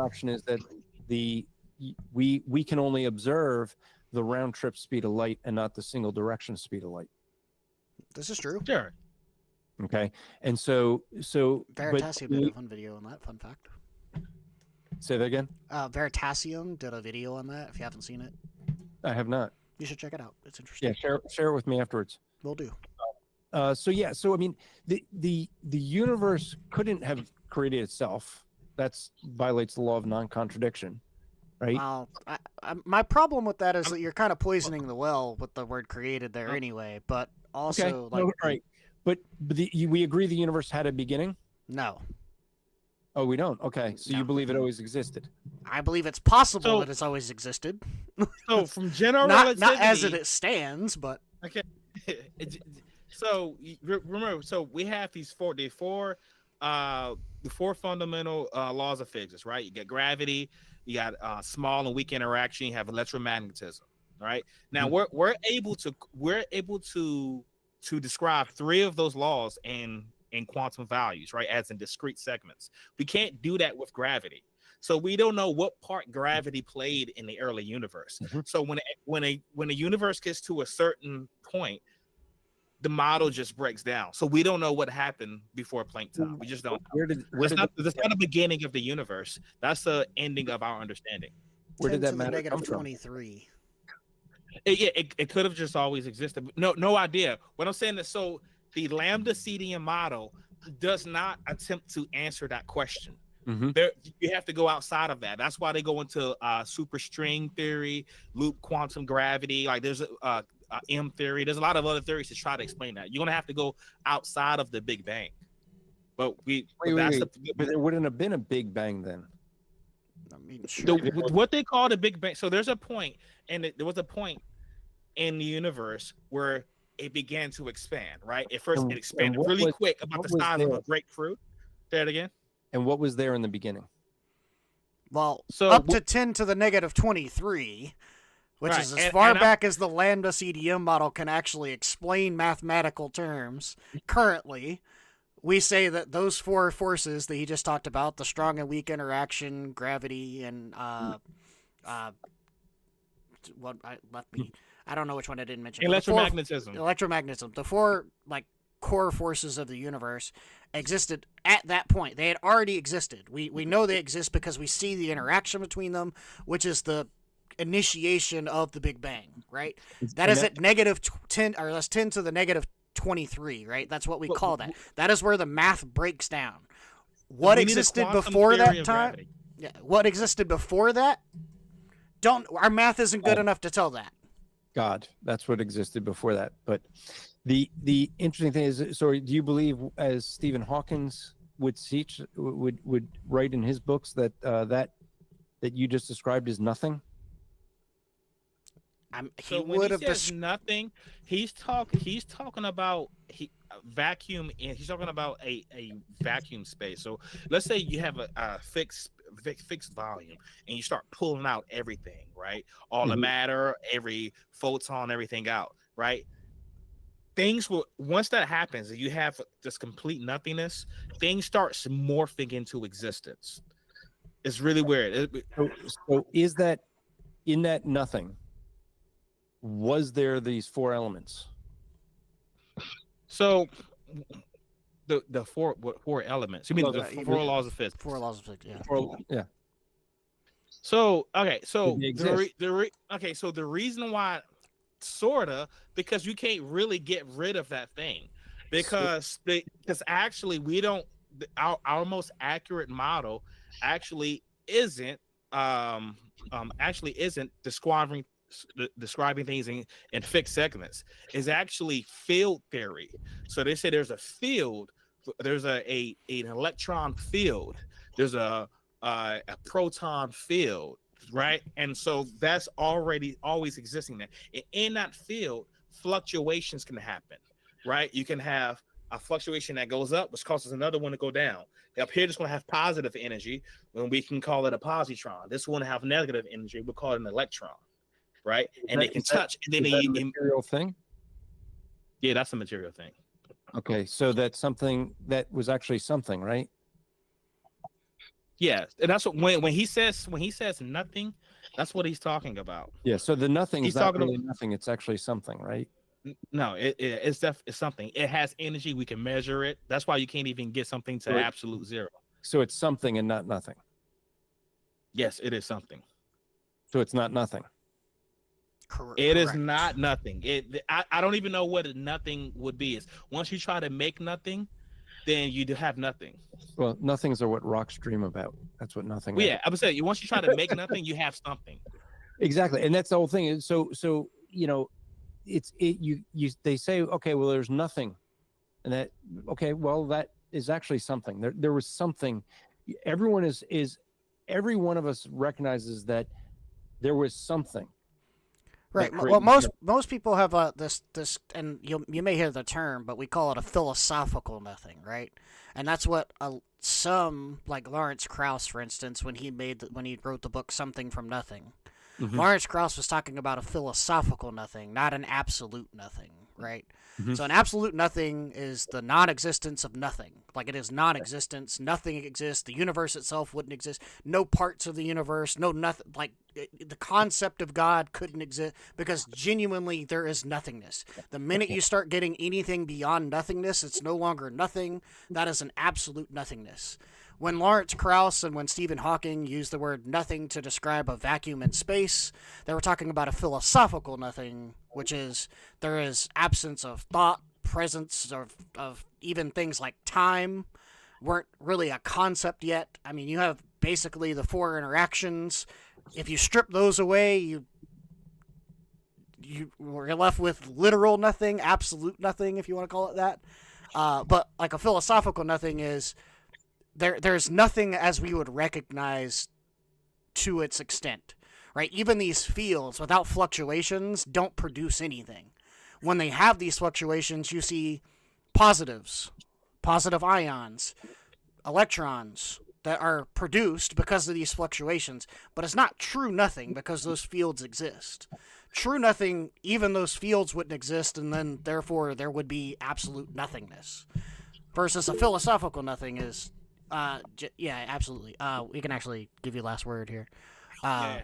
option is that we can only observe the round trip speed of light and not the single direction speed of light. This is true. Sure. Okay. And so Veritasium did a fun video on that. Fun fact. Say that again. Veritasium did a video on that. If you haven't seen it, I have not. you should check it out. It's interesting. Yeah, share it with me afterwards. Will do. So I mean, the universe couldn't have created itself. That violates the law of non-contradiction, right? Well, my problem with that is that you're kind of poisoning the well with the word "created" there anyway. But also, right. But we agree the universe had a beginning. No. Oh, we don't. Okay, so No. you believe it always existed. I believe it's possible that it's always existed. So from general not relativity, as it stands, but okay. So remember, so we have the four fundamental laws of physics, right? You got gravity, you got small and weak interaction, you have electromagnetism, right? Now we're able to describe three of those laws in quantum values, right? As in discrete segments. We can't do that with gravity. So we don't know what part gravity played in the early universe. So when a universe gets to a certain point, the model just breaks down. So we don't know what happened before Planck time. We just don't know. That's not the beginning of the universe. That's the ending of our understanding. Where did that matter come from? 23. It could have just always existed. No idea. What I'm saying is, so the lambda CDM model does not attempt to answer that question. Mhm. There, you have to go outside of that. That's why they go into super string theory, loop quantum gravity. Like there's M theory. There's a lot of other theories to try to explain that. You're gonna have to go outside of the Big Bang. But Wait. But there wouldn't have been a Big Bang then. I mean, sure. what they call the Big Bang. So there's a point, and there was a point in the universe where it began to expand. Right. At first, And- it expanded and what really was- quick, about what the was size of there? a grapefruit. Say it again. And what was there in the beginning? Well, So up to 10 to the negative 23, which Right, is as and- far and I'm- back as the Lambda CDM model can actually explain mathematical terms. Currently, we say that those four forces that he just talked about, the strong and weak interaction, gravity, and I don't know which one I didn't mention. but the four- Electromagnetism. the four core forces of the universe existed at that point. They had already existed. We know they exist because we see the interaction between them, which is the initiation of the Big Bang, right? That is at negative 10, or that's 10 to the negative 23, right? That's what we call that. That is where the math breaks down. What We need a existed quantum before theory that of time? gravity. Yeah, what existed before that? Our math isn't good enough to tell that. God, that's what existed before that. But the interesting thing is, so do you believe, as Stephen Hawkins would teach, would write in his books, that that you just described is nothing? He So when would he have says nothing, he's talking about vacuum, and he's talking about a vacuum space. So let's say you have a fixed volume, and you start pulling out everything, right? All the Mhm. matter, every photon, everything out, right? Things will, once that happens, and you have this complete nothingness, things start morphing into existence. It's really weird. So is that, in that nothing, was there these four elements? So the four elements. You mean Well, the the- four laws of physics? four laws of physics. Yeah. Yeah. So okay, so They exist. so the reason why, sorta, because you can't really get rid of that thing, because actually we don't, our most accurate model actually isn't describing things in fixed segments. Is actually field theory. So they say there's a field, there's an electron field, there's a proton field, right? And so that's already always existing there. In that field, fluctuations can happen, right? You can have a fluctuation that goes up, which causes another one to go down. Up here, it's going to have positive energy, when we can call it a positron. This one have negative energy, we'll call it an electron, right? And they can touch, and then Is that a material thing? yeah, that's a material thing. Okay, so that's something that was actually something, right? Yeah, and that's what when he says nothing, that's what he's talking about. Yeah. So the nothing He's is not talking really nothing. It's actually something, right? No, it's something. It has energy. We can measure it. That's why you can't even get something to Right. absolute zero. So it's something and not nothing. Yes, it is something. So it's not nothing. It is Correct. not nothing. I don't even know what a nothing would be. Is once you try to make nothing, then you have nothing. Well, nothings are what rocks dream about. That's what nothing Well, is. yeah, I would say once you try to make nothing, you have something. Exactly. And that's the whole thing. So you know, they say, okay, well, there's nothing. And that, okay, well, that is actually something. There was something. Every one of us recognizes that there was something. Right. that Well, created- most people have this, and you may hear the term, but we call it a philosophical nothing, right? And that's what some, like Lawrence Krauss, for instance, when he wrote the book Something from Nothing, Mhm. Lawrence Krauss was talking about a philosophical nothing, not an absolute nothing, right? Mhm. So an absolute nothing is the non-existence of nothing. Like, it is non-existence. Nothing exists. The universe itself wouldn't exist. No parts of the universe. No nothing. Like, the concept of God couldn't exist because genuinely there is nothingness. The minute you start getting anything beyond nothingness, it's no longer nothing. That is an absolute nothingness. When Lawrence Krauss and when Stephen Hawking used the word nothing to describe a vacuum in space, they were talking about a philosophical nothing, which is there is absence of thought, presence of even things like time weren't really a concept yet. I mean, you have basically the four interactions. If you strip those away, you're left with literal nothing, absolute nothing, if you want to call it that. But like a philosophical nothing is there's nothing as we would recognize to its extent, right? Even these fields without fluctuations don't produce anything. When they have these fluctuations, you see positives, positive ions, electrons that are produced because of these fluctuations, but it's not true nothing because those fields exist. True nothing, even those fields wouldn't exist, and then therefore there would be absolute nothingness. Versus a philosophical nothing is, yeah, absolutely. We can actually give you last word here. Yeah.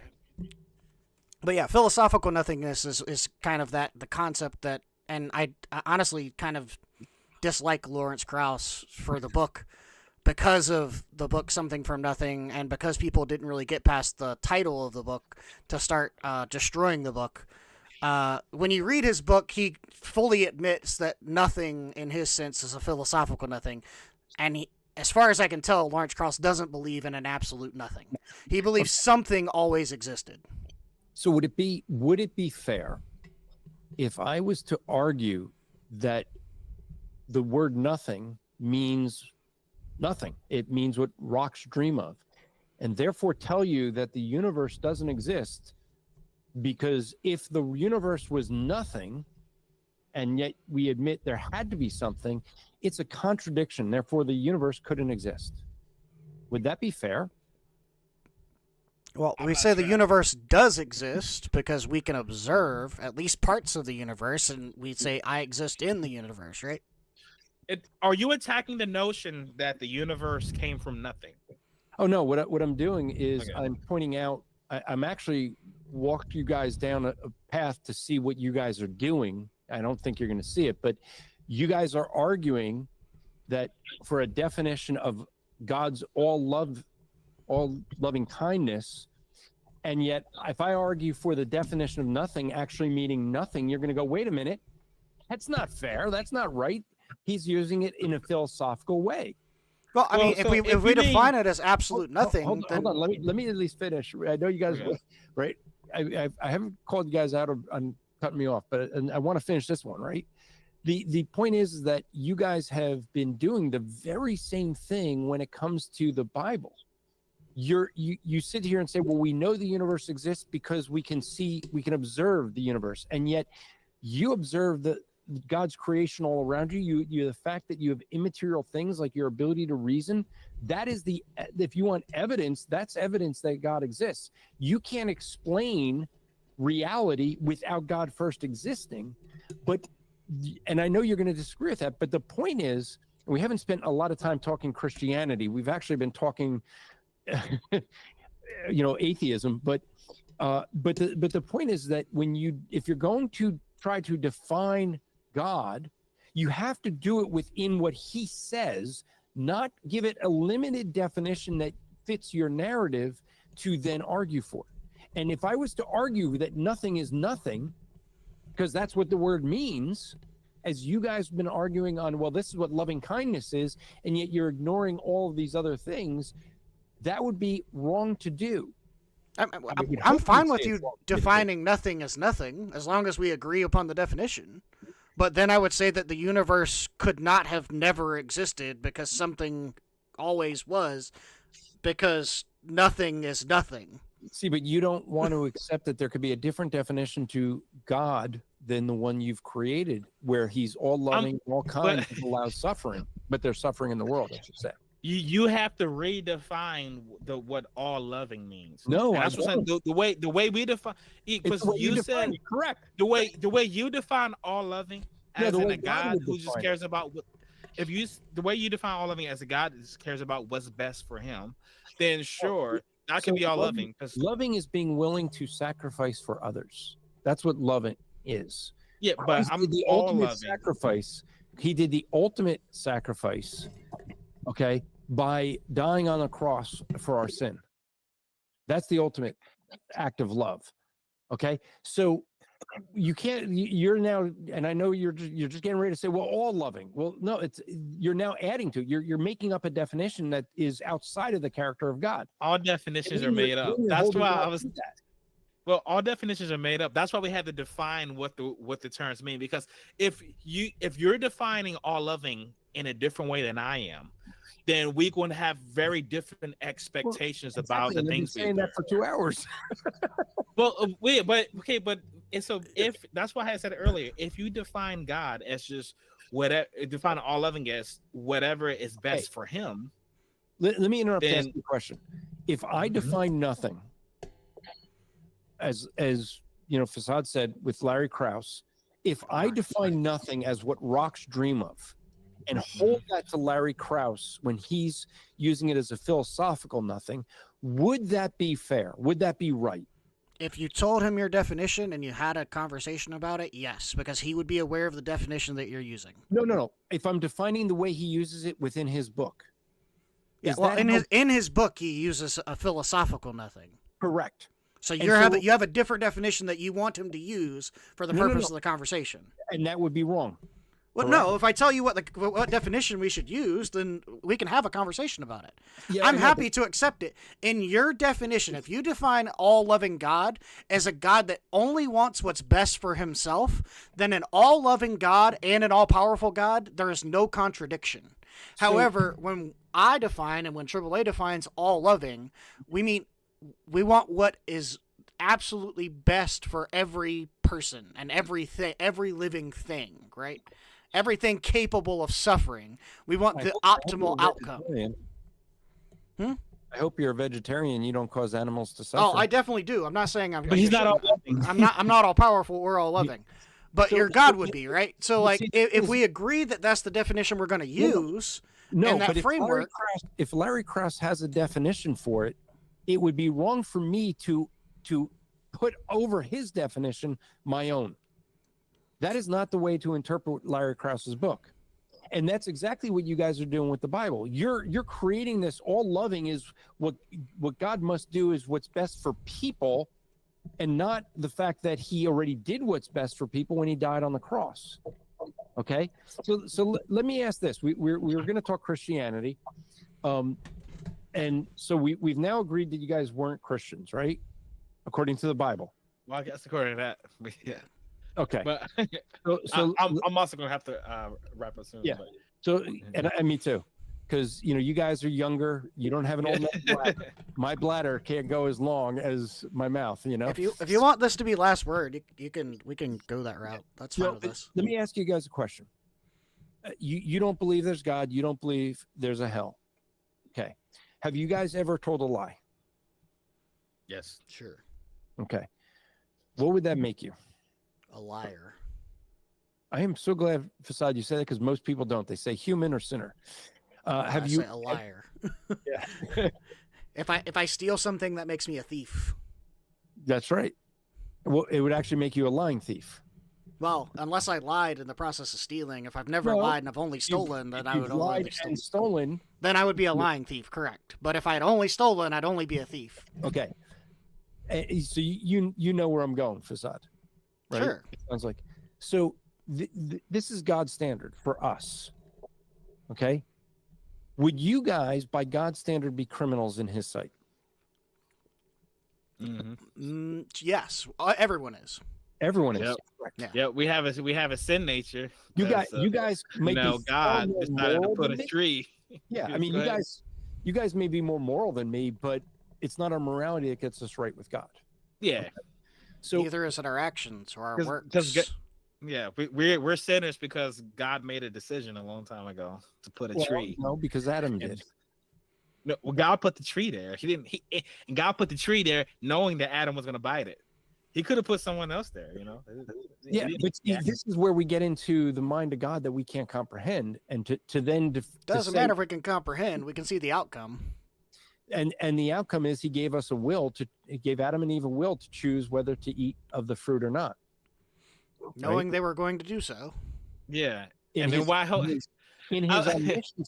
But yeah, philosophical nothingness is kind of the concept that, and I honestly kind of dislike Lawrence Krauss for the book because of the book Something from Nothing, and because people didn't really get past the title of the book to start destroying the book. When you read his book, he fully admits that nothing in his sense is a philosophical nothing, and he, as far as I can tell, Lawrence Krauss doesn't believe in an absolute nothing. He believes something always existed. So would it be fair if I was to argue that the word nothing means nothing? It means what rocks dream of, and therefore tell you that the universe doesn't exist, because if the universe was nothing and yet we admit there had to be something, it's a contradiction. Therefore, the universe couldn't exist. Would that be fair? Well, we say the universe does exist because we can observe at least parts of the universe, and we say I exist in the universe, right? Are you attacking the notion that the universe came from nothing? Oh no, what I'm doing is Okay. I'm pointing out, I'm actually walked you guys down a path to see what you guys are doing. I don't think you're going to see it, but you guys are arguing that for a definition of God's all loving kindness, and yet if I argue for the definition of nothing actually meaning nothing, you're going to go, wait a minute, that's not fair, that's not right. He's using it in a philosophical way. Well, I mean, if we define it as absolute nothing, hold on, let me at least finish. I know you guys, right? I haven't called you guys out on cutting me off, but I want to finish this one, right? The point is that you guys have been doing the very same thing when it comes to the Bible. You sit here and say, well, we know the universe exists because we can observe the universe, and yet you observe God's creation all around you. You the fact that you have immaterial things like your ability to reason, that is if you want evidence, that's evidence that God exists. You can't explain reality without God first existing. And I know you're going to disagree with that, but the point is, we haven't spent a lot of time talking Christianity. We've actually been talking atheism, but the point is that if you're going to try to define God, you have to do it within what he says, not give it a limited definition that fits your narrative to then argue for. And if I was to argue that nothing is nothing, because that's what the word means, as you guys have been arguing on, well, this is what loving kindness is, and yet you're ignoring all of these other things, that would be wrong to do. I'm fine with you defining nothing as nothing, as long as we agree upon the definition. But then I would say that the universe could not have never existed because something always was, because nothing is nothing. See, but you don't want to accept that there could be a different definition to God than the one you've created, where he's all loving, all kind, and allows suffering, but there's suffering in the world, I should say. You have to redefine what all loving means. No, and that's what I'm saying. The way we define, because you said correct. The way you define all loving as in a God who just cares about what. The way you define all loving as a God who just cares about what's best for him, then sure, that can be all loving. Loving is being willing to sacrifice for others. That's what loving is. Yeah, but I'm the all ultimate loving. sacrifice. He did the ultimate sacrifice. Okay. By dying on the cross for our sin. That's the ultimate act of love. Okay. So you can't. You're now, and I know you're just getting ready to say, well, all loving. Well, no, you're now adding to it. You're making up a definition that is outside of the character of God. All definitions are made up. That's why I was. Well, all definitions are made up. That's why we had to define what the terms mean. Because if you're defining all loving in a different way than I am, then we're going to have very different expectations about the things. Saying that for 2 hours. Well, and so if that's why I said it earlier, if you define God as just whatever, define all loving as whatever is best for Him. Let me interrupt and ask you a question. If I define nothing, as you know, Facade said with Larry Krauss, if I define nothing as what rocks dream of, and hold that to Larry Krauss when he's using it as a philosophical nothing, would that be fair? Would that be right? If you told him your definition and you had a conversation about it, yes, because he would be aware of the definition that you're using. No. If I'm defining the way he uses it within his book. Yeah, well, in his book, he uses a philosophical nothing. Correct. So you have a different definition that you want him to use for the purpose of the conversation. And that would be wrong. Well, correct? No, if I tell you what definition we should use, then we can have a conversation about it. Yeah, I'm happy to accept it. In your definition, if you define all-loving God as a God that only wants what's best for himself, then an all-loving God and an all-powerful God, there is no contradiction. However, when I define and when AAA defines all-loving, we want what is absolutely best for every person and every living thing, right? Everything capable of suffering. We want the optimal outcome. I hope you're a vegetarian. You don't cause animals to suffer. Oh, I definitely do. I'm not saying I'm. But he's not all loving. I'm not all powerful or all loving. But your God would be, right? So, like, if we agree that that's the definition we're going to use, in that framework. If Larry Krauss has a definition for it, it would be wrong for me to put over his definition my own. That is not the way to interpret Larry Krauss's book. And that's exactly what you guys are doing with the Bible. You're creating this all loving is what God must do is what's best for people, and not the fact that he already did what's best for people when he died on the cross. Okay? So let me ask this. We were going to talk Christianity. And so we've now agreed that you guys weren't Christians, right? According to the Bible. Well, I guess according to that, yeah. Okay. But so I'm also gonna have to wrap up soon. Yeah. But. So and me too, because you guys are younger. You don't have an old man bladder. My bladder can't go as long as my mouth. If you want this to be last word, we can go that route. That's fine with us. Let me ask you guys a question. You don't believe there's God. You don't believe there's a hell. Okay. Have you guys ever told a lie? Yes. Sure. Okay. What would that make you? A liar. I am so glad, Facade, you said that, because most people don't. They say human or sinner. Have you say a liar? Yeah. If I steal something, that makes me a thief. That's right. Well, it would actually make you a lying thief. Well, unless I lied in the process of stealing. If I've never lied and I've only stolen, then I would only stolen. Then I would be a lying thief, correct? But if I had only stolen, I'd only be a thief. Okay. So you know where I'm going, Facade. Right? Sure. It sounds like so. This is God's standard for us. Okay. Would you guys, by God's standard, be criminals in His sight? Mm-hmm. Yes, everyone is. Everyone is. Yep. Yeah, we have a sin nature. You guys may be God decided to put a tree. Yeah, I mean, you guys may be more moral than me, but it's not our morality that gets us right with God. Yeah. Okay. So neither is it our actions or our works. Yeah, we're sinners because God made a decision a long time ago to put a tree. No, because Adam did. No, well, God put the tree there. And God put the tree there knowing that Adam was going to bite it. He could have put someone else there, Yeah, but see, this is where we get into the mind of God that we can't comprehend, and to then doesn't matter if we can comprehend. We can see the outcome. And the outcome is He gave us a will He gave Adam and Eve a will to choose whether to eat of the fruit or not, knowing they were going to do so. Yeah, in his omniscience,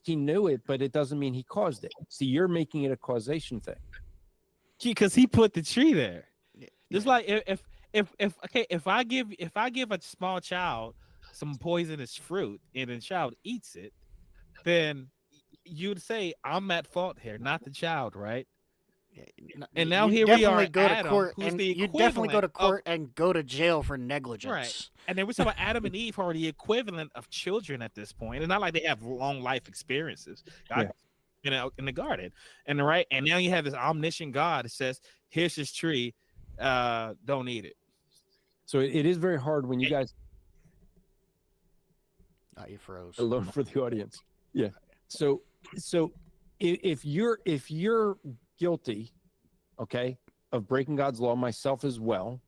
He knew it, but it doesn't mean He caused it. See, you're making it a causation thing. Because He put the tree there. Just like if I give a small child some poisonous fruit and the child eats it, then you'd say I'm at fault here, not the child, right? And now You here we definitely are, go to Adam, court, who's and the you definitely go equivalent to of court and go to jail for right. negligence. And then we're talking about Adam and Eve, who are the equivalent of children at this point. It's not like they have long life experiences. God, in the garden, and right, and now you have this omniscient God that says, "Here's this tree, don't eat it." So it is very hard when you guys You froze. alone for the audience. Yeah. So if you're guilty, okay, of breaking God's law, myself as well.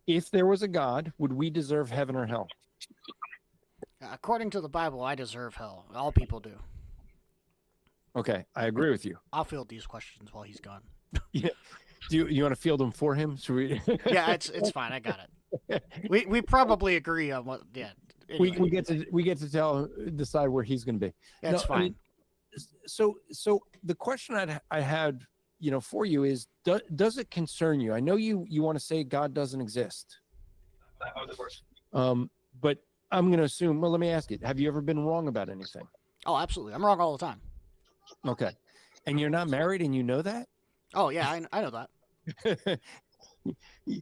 If there was a God, would we deserve heaven or hell? According to the Bible, I deserve hell. All people do. Okay, I agree with you. I'll field these questions while he's gone. Yeah. Do you want to field them for him? Should we... Yeah, it's fine. I got it. We probably agree on what. Yeah. Anyway. we get to decide where he's going to be. That's fine. I mean, so the question I had, for you is, does it concern you? I know you want to say God doesn't exist. But I'm going to assume. Well, let me ask you: have you ever been wrong about anything? Oh, absolutely. I'm wrong all the time. Okay, and you're not married, and you know that? Oh yeah, I know that.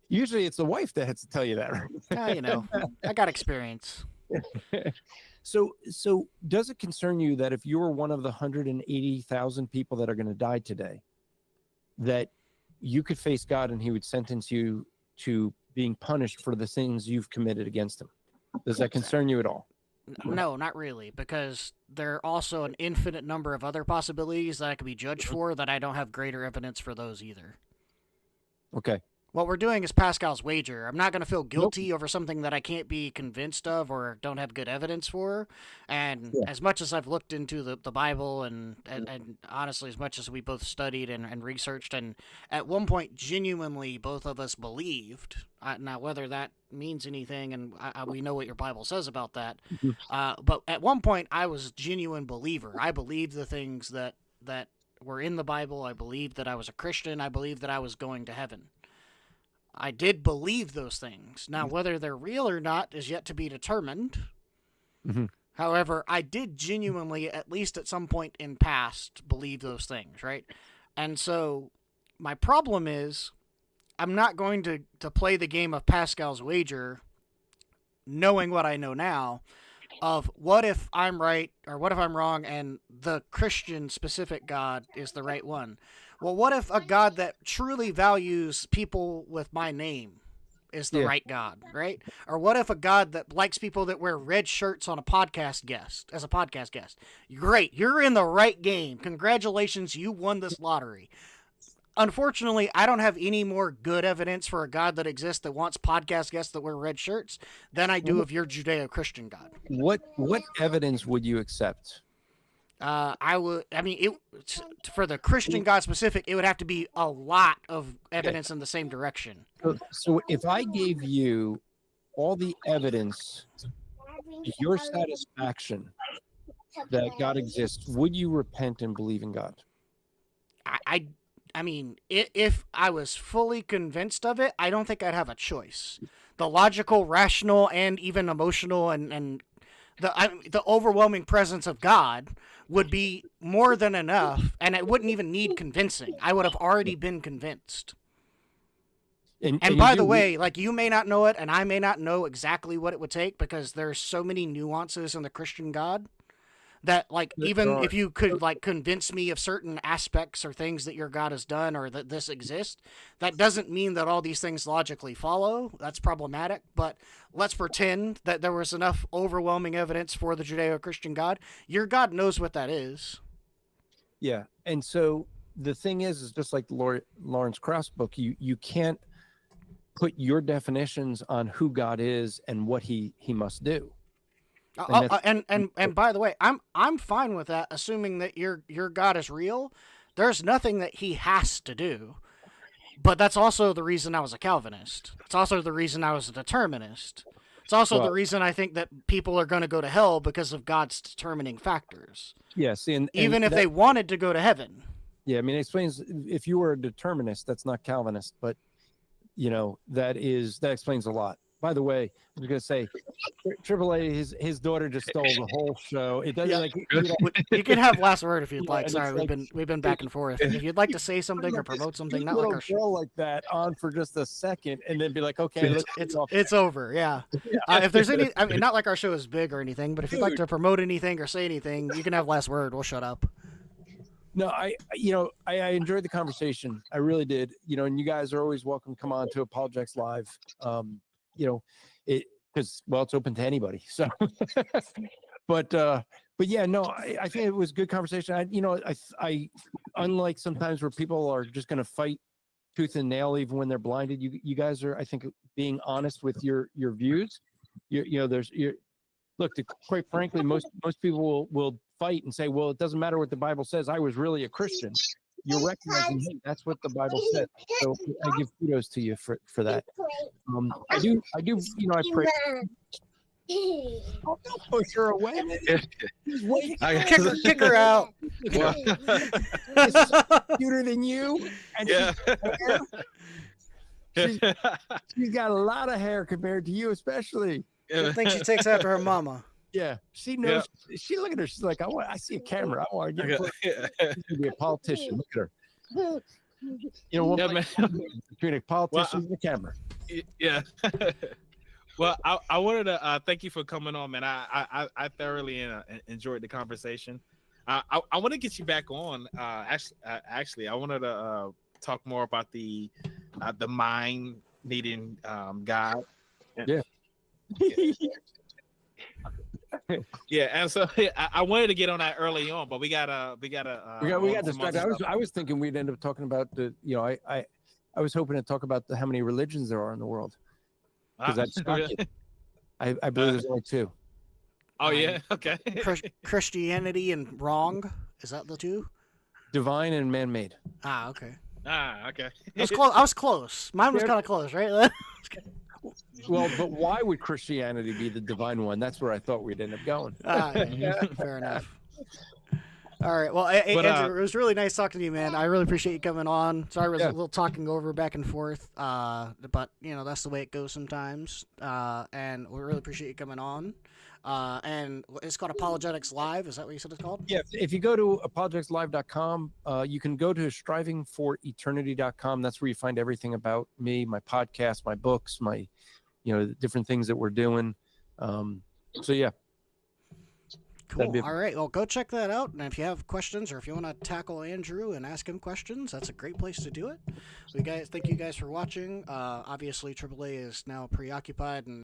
Usually, it's the wife that has to tell you that, right? I got experience. So does it concern you that if you were one of the 180,000 people that are going to die today, that you could face God and he would sentence you to being punished for the things you've committed against him? Does that concern you at all? No, not really, because there are also an infinite number of other possibilities that I could be judged for that I don't have greater evidence for those either. Okay. What we're doing is Pascal's wager. I'm not going to feel guilty over something that I can't be convinced of or don't have good evidence for. And as much as I've looked into the Bible and honestly, as much as we both studied and researched, and at one point, genuinely, both of us believed. Now, whether that means anything, and we know what your Bible says about that, but at one point, I was a genuine believer. I believed the things that were in the Bible. I believed that I was a Christian. I believed that I was going to heaven. I did believe those things. Now, whether they're real or not is yet to be determined. Mm-hmm. However, I did genuinely, at least at some point in past, believe those things, right? And so my problem is I'm not going to play the game of Pascal's wager knowing what I know now of what if I'm right or what if I'm wrong and the Christian-specific God is the right one. Well, what if a God that truly values people with my name is the right God, right? Or what if a God that likes people that wear red shirts on a podcast guest, as a podcast guest? Great, you're in the right game. Congratulations, you won this lottery. Unfortunately, I don't have any more good evidence for a God that exists that wants podcast guests that wear red shirts than I do of your Judeo-Christian God. What evidence would you accept? For the Christian God specific, it would have to be a lot of evidence in the same direction. So if I gave you all the evidence to your satisfaction that God exists, would you repent and believe in God? I mean, if I was fully convinced of it, I don't think I'd have a choice. The logical, rational, and even emotional and the overwhelming presence of God would be more than enough, and it wouldn't even need convincing. I would have already been convinced. And by the way, like, you may not know it, and I may not know exactly what it would take, because there's so many nuances in the Christian God that, like, even if you could, like, convince me of certain aspects or things that your God has done or that this exists, that doesn't mean that all these things logically follow. That's problematic. But let's pretend that there was enough overwhelming evidence for the Judeo-Christian God. Your God knows what that is. Yeah. And so the thing is just like Lawrence Krauss' book, you can't put your definitions on who God is and what he must do. And by the way, I'm fine with that, assuming that your God is real. There's nothing that he has to do. But that's also the reason I was a Calvinist. It's also the reason I was a determinist. It's also the reason I think that people are going to go to hell because of God's determining factors. Yes, and even if they wanted to go to heaven. Yeah, I mean, it explains if you were a determinist, that's not Calvinist, but that explains a lot. By the way, I was gonna say, AAA, his daughter just stole the whole show. It doesn't You can have last word if you'd like. and Sorry, it's we've been back and forth. If you'd like to say something or promote something, not like little our show. girl like that on for just a second, and then be like, okay, It's over. Yeah. If there's any, I mean, not like our show is big or anything, but if you'd like to promote anything or say anything, you can have last word. We'll shut up. No, I enjoyed the conversation. I really did. And you guys are always welcome to come on to Apologetics Live. Because it's open to anybody. So, but yeah, no, I think it was a good conversation. I unlike sometimes where people are just going to fight tooth and nail even when they're blinded. You guys are, I think, being honest with your views. Look, quite frankly, most people will fight and say, well, it doesn't matter what the Bible says. I was really a Christian. You're recognizing, hey, that's what the Bible said. So I give kudos to you for that. I do, I pray. Oh, don't push her away. Kick her out. She's cuter than you. And she's got a lot of hair compared to you, especially. I think she takes after her mama. Yeah, she knows. She look at her. She's like, I see a camera. I want to get her. She's gonna be a politician. Look at her. Between a politician and a camera. Yeah. Well, I wanted to thank you for coming on, man. I thoroughly enjoyed the conversation. I want to get you back on. Actually, I wanted to talk more about the mind needing God. Yeah. Yeah, and so I wanted to get on that early on, but we got distracted. I was thinking we'd end up talking about I was hoping to talk about how many religions there are in the world, because I believe there's only two. Oh yeah, okay. Christianity and wrong, is that the two? Divine and man-made. Okay. Okay. I was close. Mine was kind of close, right? Well, but why would Christianity be the divine one? That's where I thought we'd end up going. Fair enough. All right. Well, Andrew, it was really nice talking to you, man. I really appreciate you coming on. Sorry, it was a little talking over back and forth, but that's the way it goes sometimes. And we really appreciate you coming on. And it's called Apologetics Live. Is that what you said it's called? Yeah. If you go to apologeticslive.com, you can go to strivingforeternity.com. That's where you find everything about me, my podcast, my books, my, the different things that we're doing. So yeah. Cool. All right. Well, go check that out. And if you have questions or if you want to tackle Andrew and ask him questions, that's a great place to do it. Thank you guys for watching. Obviously, AAA is now preoccupied and